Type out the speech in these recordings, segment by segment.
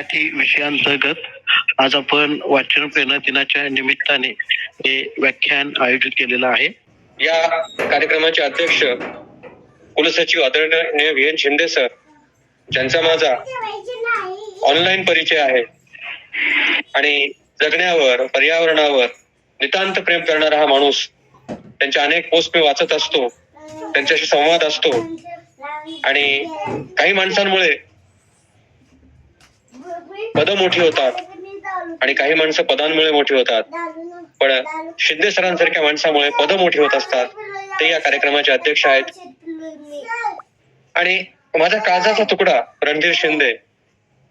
मराठी विषयांतर्गत आज आपण वाचन प्रेरणा दिनाच्या निमित्ताने हे व्याख्यान आयोजित केलेलं आहे. या कार्यक्रमाचे अध्यक्ष कुलसचिव आदरणीय व्ही एन शिंदे सर, ज्यांचा माझा ऑनलाईन परिचय आहे आणि जगण्यावर, पर्यावरणावर नितांत प्रेम करणारा हा माणूस. त्यांच्या अनेक पोस्ट मी वाचत असतो, त्यांच्याशी संवाद असतो आणि काही माणसांमुळे पदं मोठी होतात आणि काही माणसं पदांमुळे मोठी होतात, पण शिंदे सरांसारख्या माणसामुळे पदं मोठी होत असतात. ते या कार्यक्रमाचे अध्यक्ष आहेत. आणि माझा काळजाचा तुकडा रणधीर शिंदे.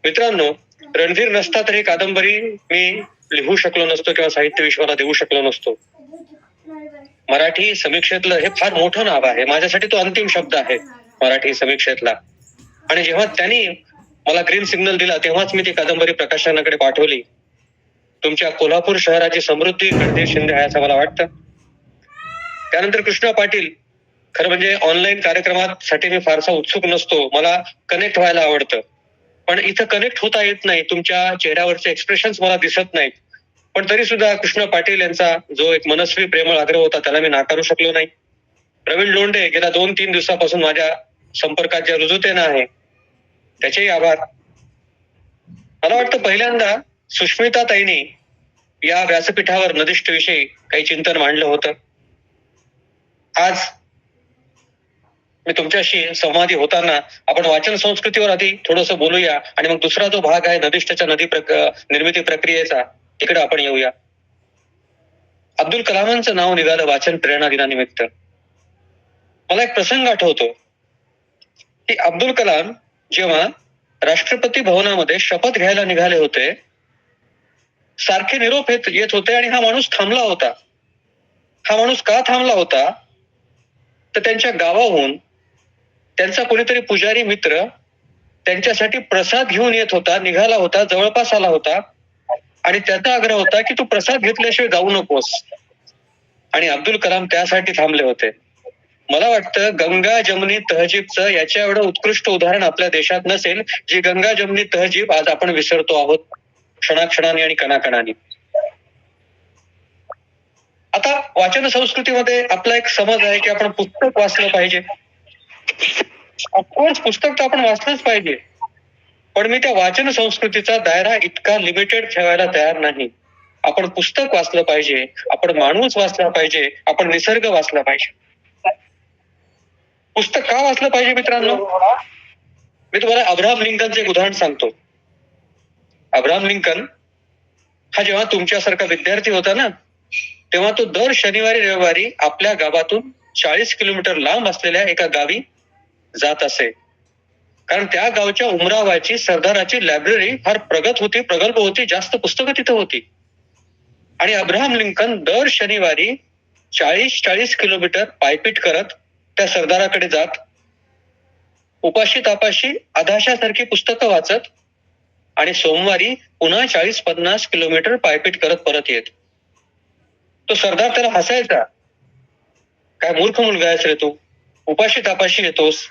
मित्रांनो, रणधीर नसता तर ही कादंबरी मी लिहू शकलो नसतो किंवा साहित्य विश्वाला देऊ शकलो नसतो. मराठी समीक्षेतलं हे फार मोठं नाव आहे. माझ्यासाठी तो अंतिम शब्द आहे मराठी समीक्षेतला. आणि जेव्हा त्यांनी मला ग्रीन सिग्नल दिला तेव्हाच मी ती कादंबरी प्रकाशनाकडे पाठवली. तुमच्या कोल्हापूर शहराची समृद्धी रणधीर शिंदे आहे असं मला वाटतं. त्यानंतर कृष्णा पाटील. खरं म्हणजे ऑनलाईन कार्यक्रमात साठी मी फारसा उत्सुक नसतो. मला कनेक्ट व्हायला आवडतं, पण इथं कनेक्ट होता येत नाही. तुमच्या चेहऱ्यावरचे एक्सप्रेशन्स मला दिसत नाहीत. पण तरी सुद्धा कृष्णा पाटील यांचा जो एक मनस्वी प्रेमळ आग्रह होता त्याला मी नाकारू शकलो नाही. प्रवीण लोंढे गेल्या 2-3 दिवसापासून माझ्या संपर्कात ज्या रुजुतेनं आहे त्याचेही आभार. मला वाटतं पहिल्यांदा सुष्मिता ताईंनी या व्यासपीठावर नदिष्ट विषयी काही चिंतन मांडलं होतं. आज मी तुमच्याशी संवादी होताना आपण वाचन संस्कृतीवर आधी थोडंसं बोलूया आणि मग दुसरा जो भाग आहे नदिष्टच्या निर्मिती प्रक्रियेचा, तिकडे आपण येऊया. अब्दुल कलामांचं नाव निघालं वाचन प्रेरणा दिनानिमित्त. मला एक प्रसंग आठवतो की अब्दुल कलाम जेव्हा राष्ट्रपती भवनामध्ये शपथ घ्यायला निघाले होते, सारखे निरोप येत होते आणि हा माणूस थांबला होता. हा माणूस का थांबला होता तर त्यांच्या गावाहून त्यांचा कोणीतरी पुजारी मित्र त्यांच्यासाठी प्रसाद घेऊन येत होता, निघाला होता, जवळपास आला होता आणि त्याचा आग्रह होता की तू प्रसाद घेतल्याशिवाय जाऊ नकोस. आणि अब्दुल कलाम त्यासाठी थांबले होते. मला वाटतं गंगा जमनी तहजीबचं याच्या एवढं उत्कृष्ट उदाहरण आपल्या देशात नसेल, जी गंगा जमनी तहजीब आज आपण विसरतो आहोत क्षणाक्षणाने आणि कणाकणाने. आता वाचन संस्कृतीमध्ये आपला एक समज आहे की आपण पुस्तक वाचलं पाहिजे. ऑफकोर्स पुस्तक तर आपण वाचलंच पाहिजे, पण मी त्या वाचन संस्कृतीचा दायरा इतका लिमिटेड ठेवायला तयार नाही. आपण पुस्तक वाचलं पाहिजे, आपण माणूस वाचला पाहिजे, आपण निसर्ग वाचला पाहिजे. पुस्तक का वाचलं पाहिजे मित्रांनो? मी तुम्हाला अब्राहम लिंकनचे एक उदाहरण सांगतो. अब्राहम लिंकन हा जेव्हा तुमच्यासारखा विद्यार्थी होता ना, तेव्हा तो दर शनिवारी रविवारी आपल्या गावातून 40 किलोमीटर लांब असलेल्या एका गावी जात असे. कारण त्या गावच्या उमरावाची सरदाराची लायब्ररी फार प्रगल्भ होती, जास्त पुस्तकं तिथं होती. आणि अब्राहम लिंकन दर शनिवारी 40 किलोमीटर पायपीट करत त्या सरदाराकडे जात, उपाशी तापाशी अधाशासारखी पुस्तकं वाचत आणि सोमवारी पुन्हा 40-50 किलोमीटर पायपीट करत परत येत. तो सरदार त्याला हसायचा, काय मूर्ख मुलगा आहेस रे तू, उपाशी तापाशी येतोस,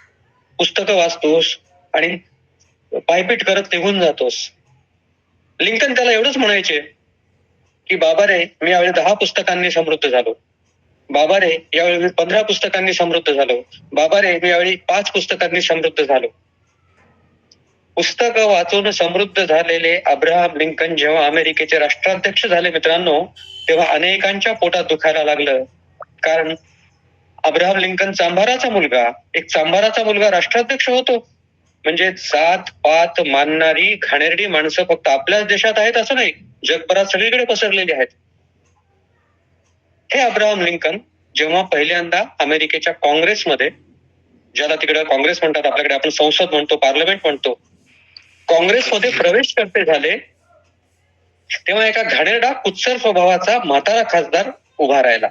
पुस्तकं वाचतोस आणि पायपीट करत निघून जातोस. लिंकन त्याला एवढंच म्हणायचे की बाबा रे, मी यावेळी 10 पुस्तकांनी समृद्ध झालो. बाबा रे, यावेळी मी 15 पुस्तकांनी समृद्ध झालो. बाबा रे, मी यावेळी 5 पुस्तकांनी समृद्ध झालो. पुस्तकं वाचून समृद्ध झालेले अब्राहम लिंकन जेव्हा अमेरिकेचे राष्ट्राध्यक्ष झाले मित्रांनो, तेव्हा अनेकांच्या पोटात दुखायला लागलं. कारण अब्राहम लिंकन चांभाराचा मुलगा राष्ट्राध्यक्ष होतो. म्हणजे जात पात मानणारी घाणेरडी माणसं फक्त आपल्याच देशात आहेत असं नाही, जगभरात सगळीकडे पसरलेली आहेत. हे अब्राहम लिंकन जेव्हा पहिल्यांदा अमेरिकेच्या काँग्रेसमध्ये, ज्याला तिकडे काँग्रेस म्हणतात, आपल्याकडे आपण संसद म्हणतो, पार्लमेंट म्हणतो, काँग्रेसमध्ये प्रवेश करते झाले, तेव्हा एका घाणेरडा कुत्सर स्वभावाचा म्हातारा खासदार उभा राहिला,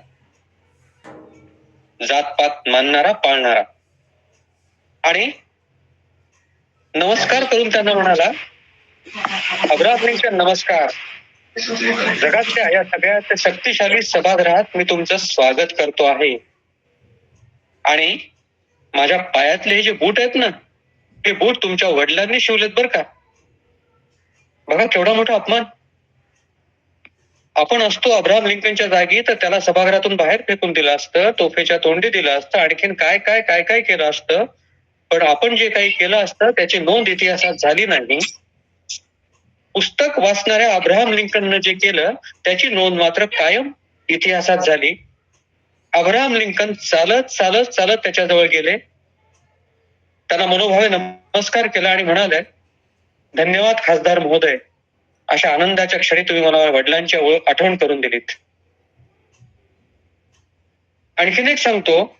जातपात मानणारा, पाळणारा. आणि नमस्कार करून त्यांना म्हणाला, अब्राहम लिंकन नमस्कार. जगातल्या या सगळ्यात शक्तिशाली सभागृहात मी तुमचं स्वागत करतो आहे. आणि माझ्या पायातले हे जे बूट आहेत ना, हे बूट तुमच्या वडिलांनी शिवलेत बरं का. बघा केवढा मोठा अपमान. आपण असतो अब्राहम लिंकनच्या जागी तर त्याला सभागृहातून बाहेर फेकून दिलं असतं, तोफेच्या तोंडी दिलं असतं, आणखीन काय काय काय काय केलं असतं. पण आपण जे काही केलं असतं त्याची नोंद इतिहासात झाली नाही. पुस्तक वाचणाऱ्या अब्राहम लिंकननं जे केलं त्याची नोंद मात्र कायम इतिहासात झाली. अब्राहम लिंकन चालत चालत चालत त्याच्याजवळ गेले, त्यांना मनोभावे नमस्कार केला आणि म्हणाले, धन्यवाद खासदार महोदय, अशा आनंदाच्या क्षणी तुम्ही मला वडिलांची आठवण करून दिलीत. आणखीन एक सांगतो,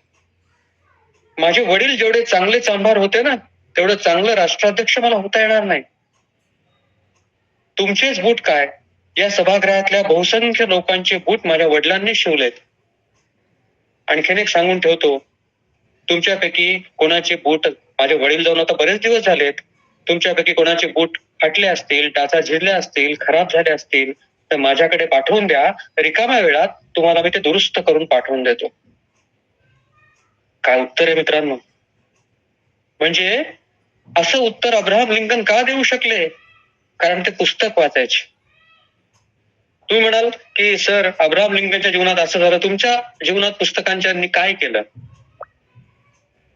माझे वडील जेवढे चांगले चांभार होते ना तेवढं चांगलं राष्ट्राध्यक्ष मला होता येणार नाही. तुमचेच बूट काय, या सभागृहातल्या बहुसंख्य लोकांचे बूट माझ्या वडिलांनी शिवलेत. आणखीन एक सांगून ठेवतो, तुमच्यापैकी कोणाचे बूट, माझे वडील जाऊन आता बरेच दिवस झालेत, तुमच्यापैकी कोणाचे बूट फाटले असतील, टाचा झिरले असतील, खराब झाले असतील तर माझ्याकडे पाठवून द्या, रिकाम्या वेळात तुम्हाला मी ते दुरुस्त करून पाठवून देतो. काय उत्तर आहे मित्रांनो. म्हणजे असं उत्तर अब्राहम लिंकन का देऊ शकले? कारण ते पुस्तक वाचायचे. तुम्ही म्हणाल की सर अब्राहम लिंकनच्या जीवनात असं झालं, तुमच्या जीवनात पुस्तकांच्यांनी काय केलं?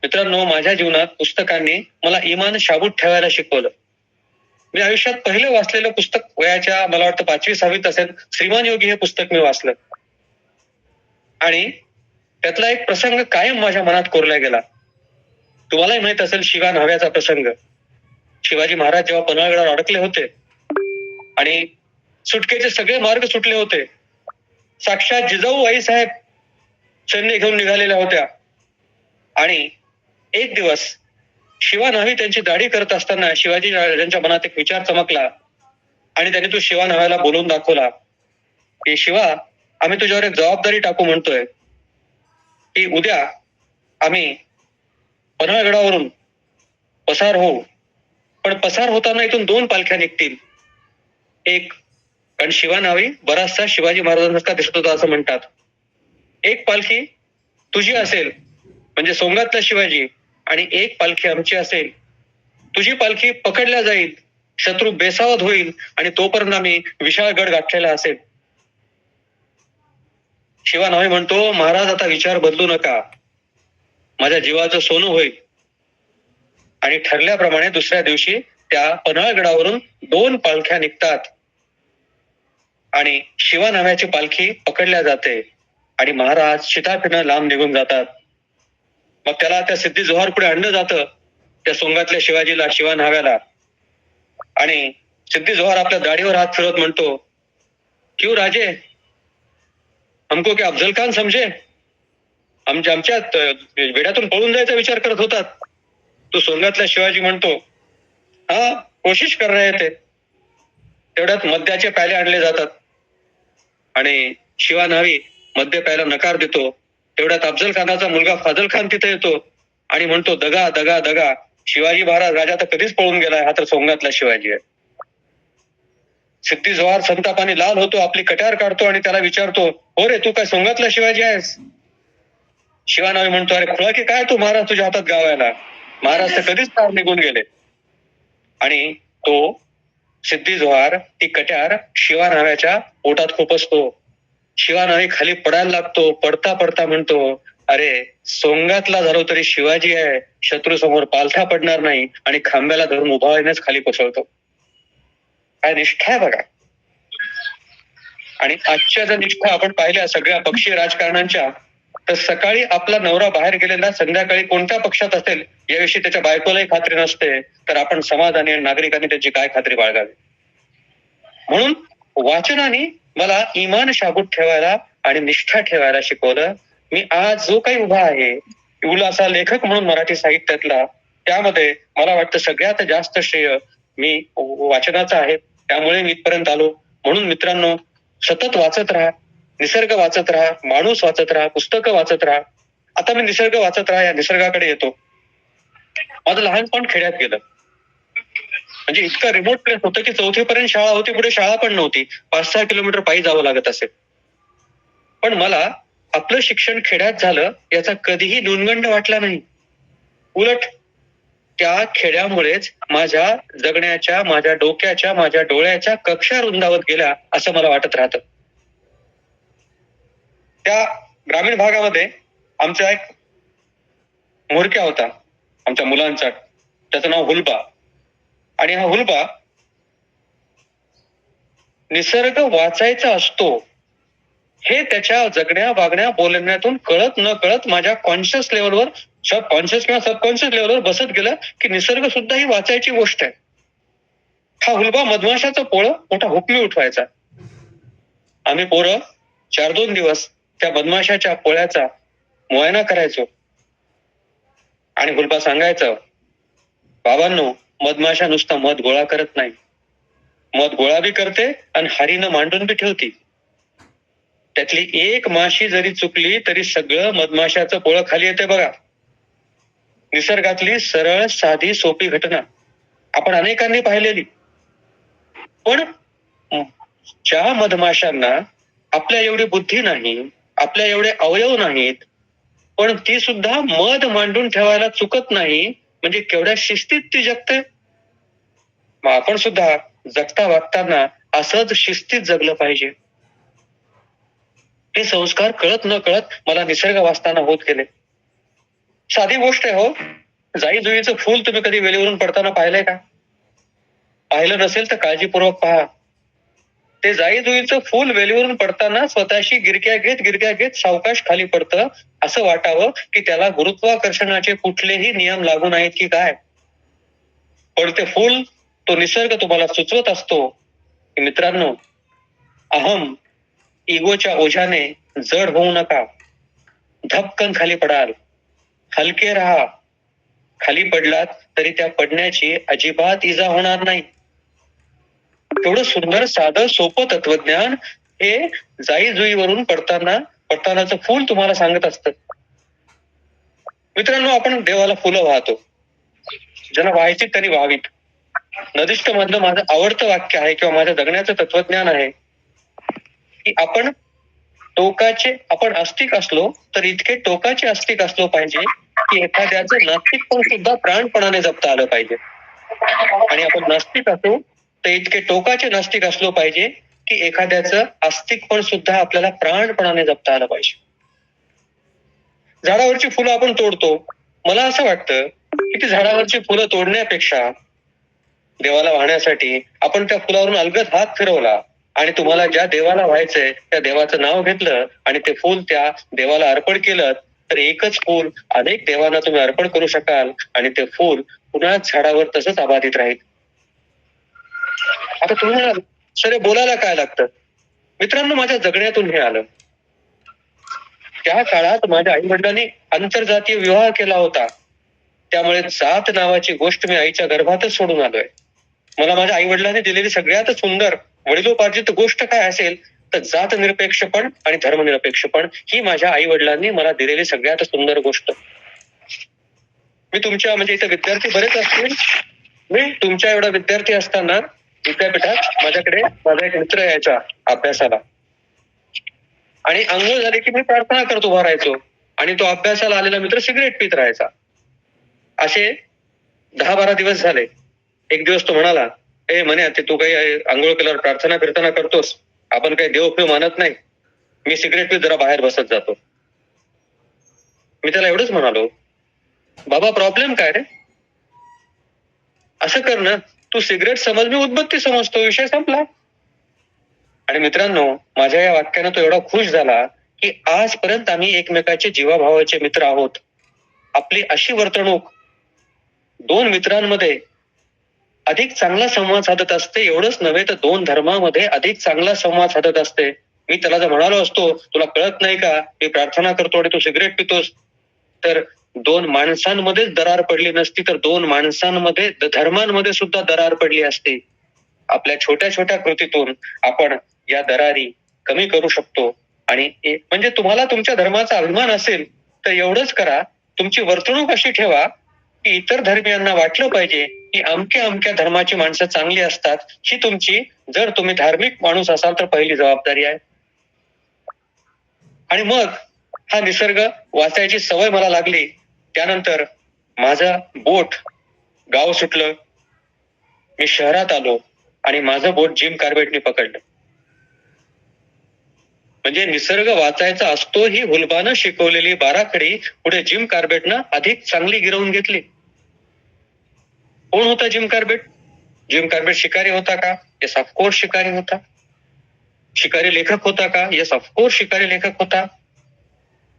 मित्रांनो, माझ्या जीवनात पुस्तकांनी मला इमान शाबूत ठेवायला शिकवलं. मी आयुष्यात पहिलं वाचलेलं पुस्तक वयाच्या मला वाटतं 5वी-6वीत असेल, श्रीमान योगी हे पुस्तक मी वाचलं. आणि त्यातला एक प्रसंग कायम माझ्या मनात कोरला गेला. तुम्हालाही माहित असेल शिवा न्हाव्याचा प्रसंग. शिवाजी महाराज जेव्हा पन्हाळगडावर अडकले होते आणि सुटकेचे सगळे मार्ग सुटले होते, साक्षात जिजाऊ आईसाहेब सैन्य घेऊन निघालेल्या होत्या आणि एक दिवस शिवा न्हावी त्यांची दाढी करत असताना शिवाजी राजांच्या मनात एक विचार चमकला आणि त्यांनी तो शिवा न्हाव्याला बोलून दाखवला की शिवा, आम्ही तुझ्यावर एक जबाबदारी टाकू म्हणतोय की उद्या आम्ही पन्हाळगडावरून पसार होऊ, पण पसार होताना इथून 2 पालख्या निघतील. एक, कारण शिवा न्हावी बराचसा शिवाजी महाराजांचा दिसत होता असं म्हणतात. एक पालखी तुझी असेल म्हणजे सोंगातला शिवाजी, आणि एक पालखी आमची असेल. तुझी पालखी पकडल्या जाईल, शत्रू बेसावध होईल आणि तोपर्यंत आम्ही विशाळ गड गाठलेला असेल. शिवा न्हावी म्हणतो, महाराज आता विचार बदलू नका, माझ्या जीवाचं सोनं होईल. आणि ठरल्याप्रमाणे दुसऱ्या दिवशी त्या पन्हाळगडावरून 2 पालख्या निघतात आणि शिवा न्हाव्याची पालखी पकडल्या जाते आणि महाराज शिताफीनं लांब निघून जातात. मग त्याला त्या सिद्धी जोहर पुढे आणलं जातं, त्या सोंगातल्या शिवाजीला, शिवा न्हाव्याला. आणि सिद्धी जोहर आपल्या दाढीवर हात फिरवत म्हणतो, क्यों राजे, हमको क्या अफजल खान समजे, आमच्यात वेड्यातून पळून जायचा विचार करत होतात. तो सोंगातला शिवाजी म्हणतो, हा कोशिश कर रहे थे. तेवढ्यात मद्याचे प्याले आणले जातात आणि शिवा न्हावी मद्य प्यायला नकार देतो. तेवढ्यात अफजल खानाचा मुलगा फाजल खान तिथे येतो आणि म्हणतो, दगा दगा दगा, शिवाजी महाराज राजा तर कधीच पळून गेलाय, हा तर सोंगातला शिवाजी आहे. सिद्धी जोहर संतापाने लाल होतो, आपली कट्यार काढतो आणि त्याला विचारतो, हो रे, तू काय सोंगातला शिवाजी आहेस? शिवा न्हावी म्हणतो, अरे खुळा की काय तू, महाराज तुझ्या हातात गावायला, महाराज तर कधीच पार निघून गेले. आणि तो सिद्धी जोहर ती कट्यार शिवा न्हाव्याच्या पोटात खुपसतो. शिवा न्हावी खाली पडायला लागतो. पडता पडता म्हणतो, अरे सोंगातला झालो तरी शिवाजी आहे, शत्रू समोर पालथा पडणार नाही, आणि खांब्याला धरून उभारण्याच खाली कोसळतो. काय निष्ठा आहे बघा. आणि आजच्या जर निष्ठा आपण पाहिल्या सगळ्या पक्षीय राजकारणांच्या, तर सकाळी आपला नवरा बाहेर गेलेला संध्याकाळी कोणत्या पक्षात असेल याविषयी त्याच्या बायकोलाही खात्री नसते, तर आपण समाजाने आणि नागरिकांनी त्याची काय खात्री बाळगावी. म्हणून वाचनाने मला इमान शाबूत ठेवायला आणि निष्ठा ठेवायला शिकवलं. मी आज जो काही उभा आहे, असा लेखक म्हणून मराठी साहित्यातला, त्यामध्ये मला वाटतं सगळ्यात जास्त श्रेय मी वाचनाचं आहे. त्यामुळे मी इथपर्यंत आलो. म्हणून मित्रांनो, सतत वाचत राहा, निसर्ग वाचत राहा, माणूस वाचत राहा, पुस्तकं वाचत राहा. आता मी निसर्ग वाचत राहा या निसर्गाकडे येतो. माझं लहानपण खेड्यात गेलं. म्हणजे इतकं रिमोट प्लेस होतं की 4थी पर्यंत शाळा होती, पुढे शाळा पण नव्हती. 5-6 किलोमीटर पायी जावं लागत असेल. पण मला आपलं शिक्षण खेड्यात झालं याचा कधीही न्यूनगंड वाटला नाही. उलट त्या खेड्यामुळेच माझ्या जगण्याच्या, माझ्या डोक्याच्या, माझ्या डोळ्याच्या कक्षा रुंदावत गेल्या असं मला वाटत राहतं. त्या ग्रामीण भागामध्ये आमचा एक म्होरक्या होता, आमच्या मुलांचा. त्याचं नाव हुलबा. आणि हा हुलबा निसर्ग वाचायचा असतो हे त्याच्या जगण्या वागण्या बोलण्यातून कळत न कळत माझ्या कॉन्शियस लेवलवर, कॉन्शियस किंवा सबकॉन्शियस लेवलवर बसत गेलं की निसर्ग सुद्धा ही वाचायची गोष्ट आहे. हा हुलबा मधमाशाचं पोळं मोठा हुकमी उठवायचा. आम्ही पोरं 4-2 दिवस त्या मधमाशाच्या पोळ्याचा मुआयना करायचो. आणि हुलबा सांगायचं, बाबांनो, मधमाशा नुसता मध गोळा करत नाही, मध गोळा बी करते आणि हारीनं मांडून बी ठेवती. त्यातली एक माशी जरी चुकली तरी सगळं मधमाशाचं पोळं खाली येते बघा. निसर्गातली सरळ साधी सोपी घटना आपण अनेकांनी पाहिलेली. पण ज्या मधमाशांना आपल्या एवढी बुद्धी नाही, आपल्या एवढे अवयव नाहीत, पण ती सुद्धा मध मांडून ठेवायला चुकत नाही, म्हणजे केवढ्या शिस्तीत ती जगते. मग आपण सुद्धा जगता वागताना असंच शिस्तीत जगलं पाहिजे. हे संस्कार कळत न कळत मला निसर्ग वाचताना होत गेले. साधी गोष्ट आहे हो. जाई जुईचं फूल तुम्ही कधी वेलीवरून पडताना पाहिलंय का? पाहिलं नसेल तर काळजीपूर्वक पहा. ते जाई जुईचं फूल वेलीवरून पडताना स्वतःशी गिरक्या घेत सावकाश खाली पडतं. असं वाटावं की त्याला गुरुत्वाकर्षणाचे कुठलेही नियम लागू नाहीत की काय. पण ते फूल, तो निसर्ग तुम्हाला सुचवत असतो की मित्रांनो, अहम, इगोच्या ओझ्याने जड होऊ नका. धपकन खाली पडाल. हलके राहा. खाली पडलात तरी त्या पडण्याची अजिबात इजा होणार नाही. तेवढं सुंदर, साधं, सोपं तत्वज्ञान हे जाई जुईवरून पडतानाचं फूल तुम्हाला सांगत असतं. मित्रांनो, आपण देवाला फुलं वाहतो. ज्यांना व्हायची त्यांनी व्हावीत. नदिष्ठ मधलं माझं आवडतं वाक्य आहे किंवा माझ्या जगण्याचं तत्वज्ञान आहे की आपण आस्तिक असलो तर इतके टोकाचे आस्तिक असलो पाहिजे की एखाद्याचं नास्तिकपण सुद्धा प्राणपणाने जपता आलं पाहिजे. आणि आपण नास्तिक असो तर इतके टोकाचे नास्तिक असलो पाहिजे की एखाद्याचं आस्तिकपण सुद्धा आपल्याला प्राणपणाने जपता आलं पाहिजे. झाडावरची फुलं आपण तोडतो. मला असं वाटतं की ती झाडावरची फुलं तोडण्यापेक्षा देवाला वाहण्यासाठी आपण त्या फुलावरून अलगद हात फिरवला आणि तुम्हाला ज्या देवाला व्हायचंय त्या देवाचं नाव घेतलं आणि ते फूल त्या देवाला अर्पण केलं, तर एकच फूल अनेक देवांना तुम्ही अर्पण करू शकाल आणि ते फूल पुन्हा झाडावर तसंच अबाधित राहील. आता तुम्ही म्हणाल, सर बोलायला काय लागतं? मित्रांनो, माझ्या जगण्यातून हे आलं. त्या काळात माझ्या आई वडिलांनी आंतरजातीय विवाह केला होता. त्यामुळे जात नावाची गोष्ट मी आईच्या गर्भातच सोडून आलोय. मला माझ्या आई वडिलांनी दिलेली सगळ्यात सुंदर वडिलोपार्जित गोष्ट काय असेल तर जात निरपेक्षपण आणि धर्मनिरपेक्षपण ही माझ्या आई वडिलांनी मला दिलेली सगळ्यात सुंदर गोष्ट. मी तुमच्या म्हणजे इथे विद्यार्थी बरेच असतील. मी तुमच्या एवढा विद्यार्थी असताना विद्यापीठात माझ्याकडे माझा एक मित्र यायचा अभ्यासाला. आणि अंघोळ झाली की मी प्रार्थना करत उभा राहायचो आणि तो अभ्यासाला आलेला मित्र सिगरेट पित राहायचा. असे 10-12 दिवस झाले. एक दिवस तो म्हणाला, म्हणे ते तू काही आंघोळ केल्यावर प्रार्थना फिरताना करतोस, आपण काही देवफेव मानत नाही, मी सिगरेट पीत जरा बाहेर बसत जातो. मी त्याला एवढंच म्हणालो, बाबा प्रॉब्लेम काय रे? असं कर ना, तू सिगरेट समज, मी उदबत्ती समजतो, विषय संपला. आणि मित्रांनो, माझ्या या वाक्यानं तो एवढा खुश झाला की आजपर्यंत आम्ही एकमेकाचे जीवाभावाचे मित्र आहोत. आपली अशी वर्तणूक 2 मित्रांमध्ये अधिक चांगला संवाद साधत असते. एवढंच नव्हे तर 2 धर्मामध्ये अधिक चांगला संवाद साधत असते. मी त्याला जर म्हणालो असतो, तुला कळत नाही का, मी प्रार्थना करतो आणि तू सिगरेट पितोस, तर 2 माणसांमध्येच दरार पडली नसती, तर 2 माणसांमध्ये, धर्मांमध्ये सुद्धा दरार पडली असती. आपल्या छोट्या छोट्या कृतीतून आपण या दरारी कमी करू शकतो. आणि म्हणजे तुम्हाला तुमच्या धर्माचा अभिमान असेल तर एवढंच करा, तुमची वर्तणूक अशी ठेवा की इतर धर्मियांना वाटलं पाहिजे की अमक्या धर्माची माणसं चांगली असतात. ही तुमची, जर तुम्ही धार्मिक माणूस असाल तर पहिली जबाबदारी आहे. आणि मग हा निसर्ग वाचायची सवय मला लागली. त्यानंतर माझं बोट गाव सुटलं, मी शहरात आलो आणि माझं बोट जिम कार्बेटने पकडलं. म्हणजे निसर्ग वाचायचा असतो ही हुलबानं शिकवलेली बाराखडी पुढे जिम कार्बेटनं अधिक चांगली गिरवून घेतली. कोण होता जिम कार्बेट? जिम कार्बेट शिकारी होता का? येस, ऑफकोर्स शिकारी होता. शिकारी लेखक होता का? येस, ऑफकोर्स शिकारी लेखक होता.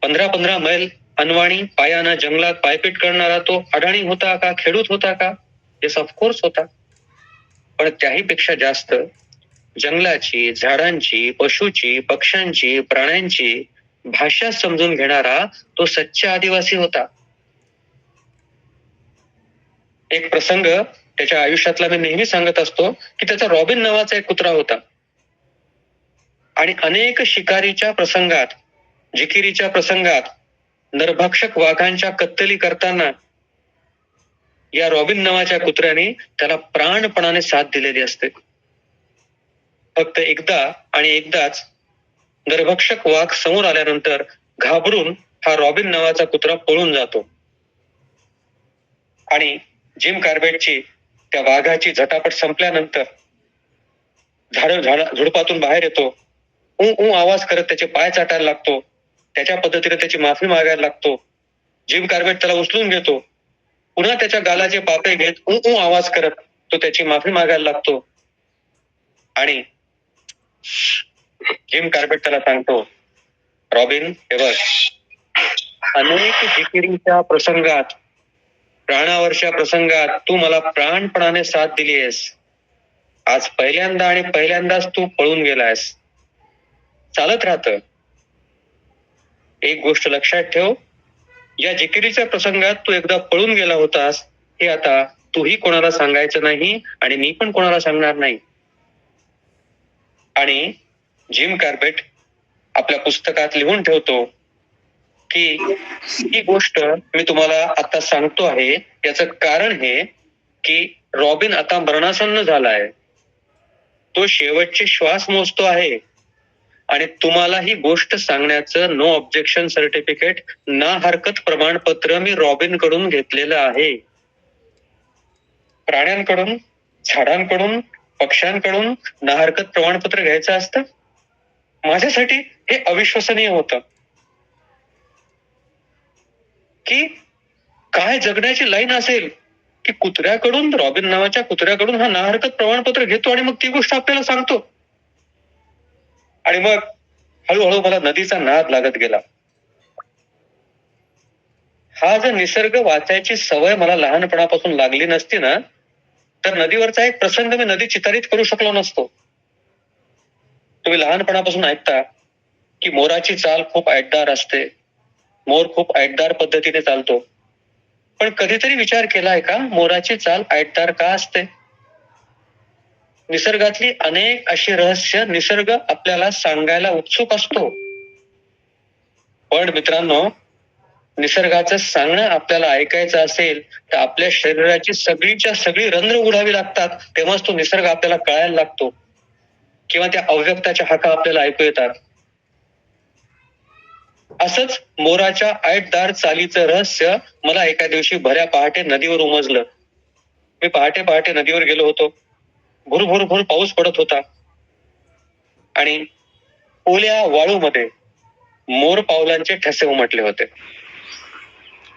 15-15 मैल अनवाणी पायानं जंगलात पायपीट करणारा तो अडाणी होता का? खेडूत होता का? येस, ऑफकोर्स होता. पण त्याही पेक्षा जास्त जंगलाची, झाडांची, पशुची, पक्ष्यांची, प्राण्यांची भाषा समजून घेणारा तो सच्चा आदिवासी होता. एक प्रसंग त्याच्या आयुष्यातला मी नेहमी सांगत असतो की त्याचा रॉबिन नावाचा एक कुत्रा होता. आणि अनेक शिकारीच्या प्रसंगात, जिकिरीच्या प्रसंगात, नरभक्षक वाघांच्या कत्तली करताना या रॉबिन नावाच्या कुत्र्याने त्याला प्राणपणाने साथ दिलेली असते. फक्त एकदा आणि एकदाच नरभक्षक वाघ समोर आल्यानंतर घाबरून हा रॉबिन नावाचा कुत्रा पळून जातो आणि जिम कार्बेटची त्या वाघाची झटापट संपल्यानंतर झुडपातून बाहेर येतो. ऊ आवाज करत त्याचे पाय चाटायला लागतो. त्याच्या पद्धतीने त्याची माफी मागायला लागतो. जिम कार्बेट त्याला उचलून घेतो. पुन्हा त्याच्या गालाचे पापे घेत ऊ आवाज करत तो त्याची माफी मागायला लागतो. आणि जिम कार्बेट त्याला सांगतो, रॉबिन, हे बघ, अनेक जिकिरीच्या प्रसंगात, प्राणावरच्या प्रसंगात तू मला प्राणपणाने साथ दिली आहेस. आज पहिल्यांदा आणि पहिल्यांदाच तू पळून गेलायस. चालत राहतं. एक गोष्ट लक्षात ठेव, या जिकिरीच्या प्रसंगात तू एकदा पळून गेला होतास हे आता तूही कोणाला सांगायचं नाही आणि मी पण कोणाला सांगणार नाही. आणि जिम कार्बेट आपल्या पुस्तकात लिहून ठेवतो की ही गोष्ट मी तुम्हाला आता सांगतो आहे, याचं कारण हे की रॉबिन आता मरणासन्न झालाय. तो शेवटचे श्वास मोजतो आहे आणि तुम्हाला ही गोष्ट सांगण्याचं नो ऑब्जेक्शन सर्टिफिकेट, ना हरकत प्रमाणपत्र मी रॉबिन कडून घेतलेलं आहे. प्राण्यांकडून, झाडांकडून, पक्ष्यांकडून ना हरकत प्रमाणपत्र घ्यायचं असतं. माझ्यासाठी हे अविश्वसनीय होतं की काय जगण्याची लाईन असेल की कुत्र्याकडून, रॉबिन नावाच्या कुत्र्याकडून हा ना हरकत प्रमाणपत्र घेतो आणि मग ती गोष्ट आपल्याला सांगतो. आणि मग हळूहळू मला नदीचा नाद लागत गेला. हा जर निसर्ग वाचायची सवय मला लहानपणापासून लागली नसती ना, तर नदीवरचा एक प्रसंग मी नदी चितारित करू शकलो नसतो. तुम्ही लहानपणापासून ऐकता की मोराची चाल खूप ऐटदार असते. मोर खूप ऐटदार पद्धतीने चालतो. पण कधीतरी विचार केलाय का, मोराची चाल ऐटदार का असते? निसर्गातली अनेक अशी रहस्य निसर्ग आपल्याला सांगायला उत्सुक असतो. पण मित्रांनो, निसर्गाचं सांगणं आपल्याला ऐकायचं असेल तर आपल्या शरीराची सगळीच्या सगळी रंध्र उघडावी लागतात, तेव्हाच तो निसर्ग आपल्याला कळायला लागतो किंवा त्या अव्यक्ताच्या हाका आपल्याला ऐकू येतात. असंच मोराच्या ऐटदार चालीचं रहस्य मला एका दिवशी भऱ्या पहाटे नदीवर उमजलं. मी पहाटे नदीवर गेलो होतो. भुर पाऊस पडत होता आणि ओल्या वाळूमध्ये मोर पावलांचे ठसे उमटले होते.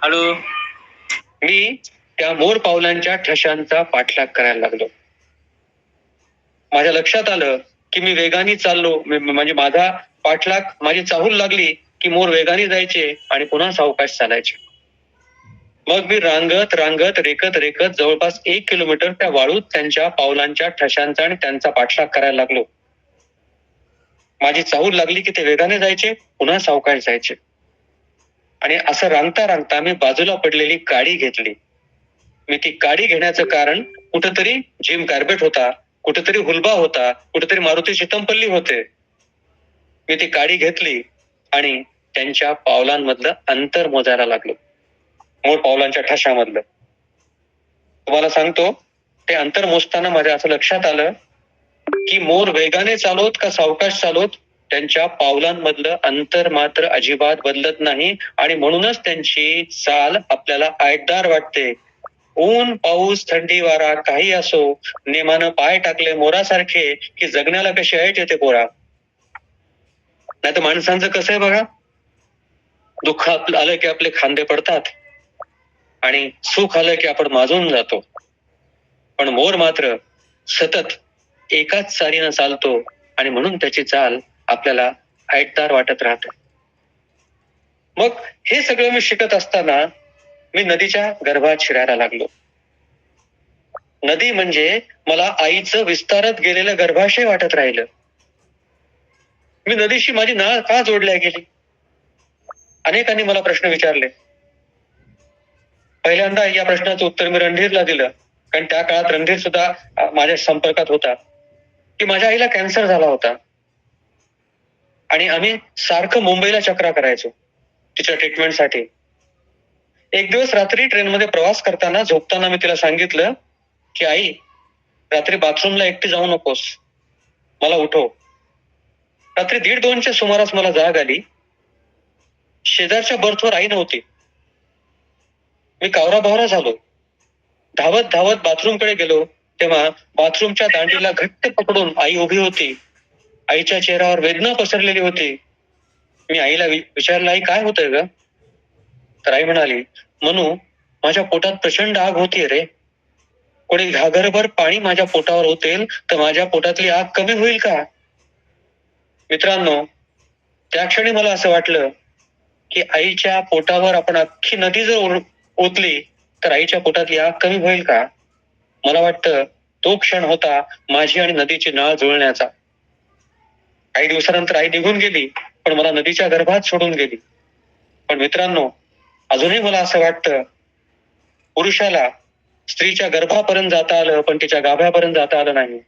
हॅलो, मी त्या मोर पावलांच्या ठशांचा पाठलाग करायला लागलो. माझ्या लक्षात आलं की मी वेगाने चाललो, म्हणजे माझा पाठलाग, माझी चाहूल लागली की मोर वेगाने जायचे आणि पुन्हा सावकाश चालायचे. मग मी रांगत रेखत जवळपास 1 किलोमीटर त्या वाळूत त्यांच्या पावलांच्या ठशांचा आणि त्यांचा पाठलाग करायला लागलो. माझी चाहूल लागली की ते वेगाने जायचे, पुन्हा सावकाश जायचे. आणि असं रांगता मी बाजूला पडलेली काडी घेतली. मी ती काडी घेण्याचं कारण कुठंतरी जिम कार्बेट होता, कुठेतरी हुलबा होता, कुठेतरी मारुती चितमपल्ली होते. मी ती काडी घेतली आणि त्यांच्या पावलांमधलं अंतर मोजायला लागलो, मोर पावलांच्या ठशामधलं. तुम्हाला सांगतो, ते अंतर मोजताना माझ्या असं लक्षात आलं की मोर वेगाने चालवत का सावकाश चालवत, त्यांच्या पावलांमधलं अंतर मात्र अजिबात बदलत नाही आणि म्हणूनच त्यांची चाल आपल्याला ऐटदार वाटते. ऊन पाऊस थंडी वारा काही असो, नेमानं पाय टाकले मोरासारखे की जगण्याला कशी ऐट येते पोरा. नाही तर माणसांचं कसं आहे बघा, दुःख आलं की आपले खांदे पडतात आणि सुख आलं की आपण माजून जातो. पण मोर मात्र सतत एकाच चालीनं चालतो आणि म्हणून त्याची चाल आपल्याला ऐटदार वाटत राहते. मग हे सगळं मी शिकत असताना मी नदीच्या गर्भात शिरायला लागलो. नदी म्हणजे मला आईचं विस्तारत गेलेलं गर्भाशय वाटत राहिलं. मी नदीशी माझी नाळ का जोडल्या गेली? अनेकांनी मला प्रश्न विचारले. पहिल्यांदा या प्रश्नाचं उत्तर मी रणधीरला दिलं, कारण त्या काळात रणधीर सुद्धा माझ्या संपर्कात होता, की माझ्या आईला कॅन्सर झाला होता आणि आम्ही सारखं मुंबईला चक्रा करायचो तिच्या ट्रीटमेंटसाठी. एक दिवस रात्री ट्रेनमध्ये प्रवास करताना झोपताना मी तिला सांगितलं की आई, रात्री बाथरूमला एकटी जाऊ नकोस, मला उठव. रात्री 1:30-2च्या सुमारास मला जाग आली. शेजारच्या बर्थवर आई नव्हती. मी कावराबावरा झालो. धावत धावत बाथरूमकडे गेलो तेव्हा बाथरूमच्या दांडीला घट्ट पकडून आई उभी होती. आईच्या चेहऱ्यावर वेदना पसरलेली होती. मी आईला विचारलं, आई काय होतंय ग? तर आई म्हणाली, मनू, माझ्या पोटात प्रचंड आग होतीये रे. कोणी घागरभर पाणी माझ्या पोटावर ओतेल तर माझ्या पोटातली आग कमी होईल का? मित्रांनो, त्या क्षणी मला असं वाटलं की आईच्या पोटावर आपण अख्खी नदी जर ओतली तर आईच्या पोटातली आग कमी होईल का? मला वाटतं तो क्षण होता माझी आणि नदीची नाळ जुळण्याचा. काही दिवसानंतर आई निघून गेली, पण मला नदीच्या गर्भात सोडून गेली. पण मित्रांनो, अजूनही मला असं वाटतं, पुरुषाला स्त्रीच्या गर्भापर्यंत जाता आलं पण तिच्या गाभ्यापर्यंत जाता आलं नाही.